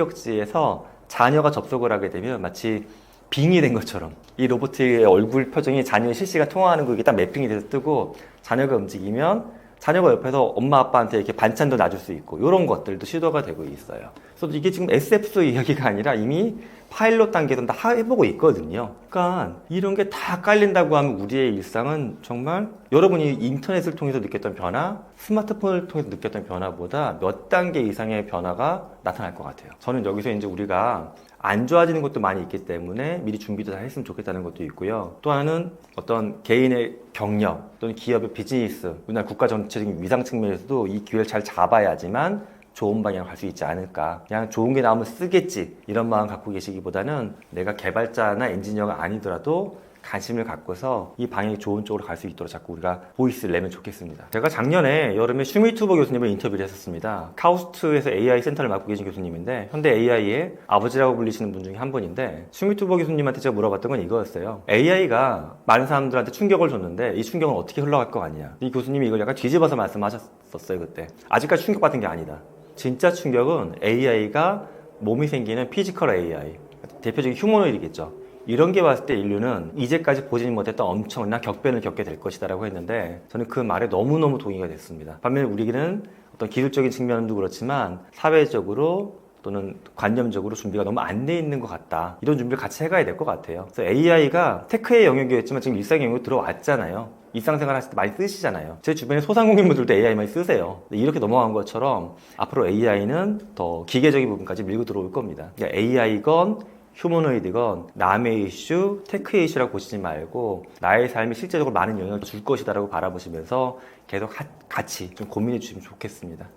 원격지에서 자녀가 접속을 하게 되면 마치 빙이 된 것처럼 이 로봇의 얼굴 표정이 자녀의 실시간 통화하는 거 이게 딱 매핑이 돼서 뜨고 자녀가 움직이면 자녀가 옆에서 엄마 아빠한테 이렇게 반찬도 놔줄 수 있고 이런 것들도 시도가 되고 있어요. 그래서 이게 지금 SF 이야기가 아니라 이미 파일럿 단계에서 다 해보고 있거든요. 그러니까 이런 게 다 깔린다고 하면 우리의 일상은 정말 여러분이 인터넷을 통해서 느꼈던 변화, 스마트폰을 통해서 느꼈던 변화보다 몇 단계 이상의 변화가 나타날 것 같아요. 저는 여기서 이제 우리가 안 좋아지는 것도 많이 있기 때문에 미리 준비도 다 했으면 좋겠다는 것도 있고요. 또 하나는 어떤 개인의 경력 또는 기업의 비즈니스, 우리나라 국가 전체적인 위상 측면에서도 이 기회를 잘 잡아야지만 좋은 방향으로 갈 수 있지 않을까. 그냥 좋은 게 나오면 쓰겠지 이런 마음 갖고 계시기보다는 내가 개발자나 엔지니어가 아니더라도 관심을 갖고서 이 방향이 좋은 쪽으로 갈 수 있도록 자꾸 우리가 보이스를 내면 좋겠습니다. 제가 작년에 여름에 슈미투버 교수님을 인터뷰를 했었습니다. 카우스트에서 AI 센터를 맡고 계신 교수님인데 현대 AI의 아버지라고 불리시는 분 중에 한 분인데 슈미투버 교수님한테 제가 물어봤던 건 이거였어요. AI가 많은 사람들한테 충격을 줬는데 이 충격은 어떻게 흘러갈 거 같냐. 이 교수님이 이걸 약간 뒤집어서 말씀하셨었어요. 그때. 아직까지 충격받은 게 아니다. 진짜 충격은 AI가 몸이 생기는 피지컬 AI, 대표적인 휴머노이드겠죠. 이런 게 왔을 때 인류는 이제까지 보지 못했던 엄청난 격변을 겪게 될 것이다 라고 했는데 저는 그 말에 너무너무 동의가 됐습니다. 반면에 우리는 어떤 기술적인 측면도 그렇지만 사회적으로 또는 관념적으로 준비가 너무 안 돼 있는 것 같다. 이런 준비를 같이 해가야 될 것 같아요. 그래서 AI가 테크의 영역이었지만 지금 일상 영역으로 들어왔잖아요. 일상생활 하실 때 많이 쓰시잖아요. 제 주변에 소상공인분들도 AI 많이 쓰세요. 이렇게 넘어간 것처럼 앞으로 AI는 더 기계적인 부분까지 밀고 들어올 겁니다. 그러니까 AI건 휴머노이드건 남의 이슈, 테크의 이슈라고 보시지 말고 나의 삶에 실제적으로 많은 영향을 줄 것이다 라고 바라보시면서 계속 같이 좀 고민해 주시면 좋겠습니다.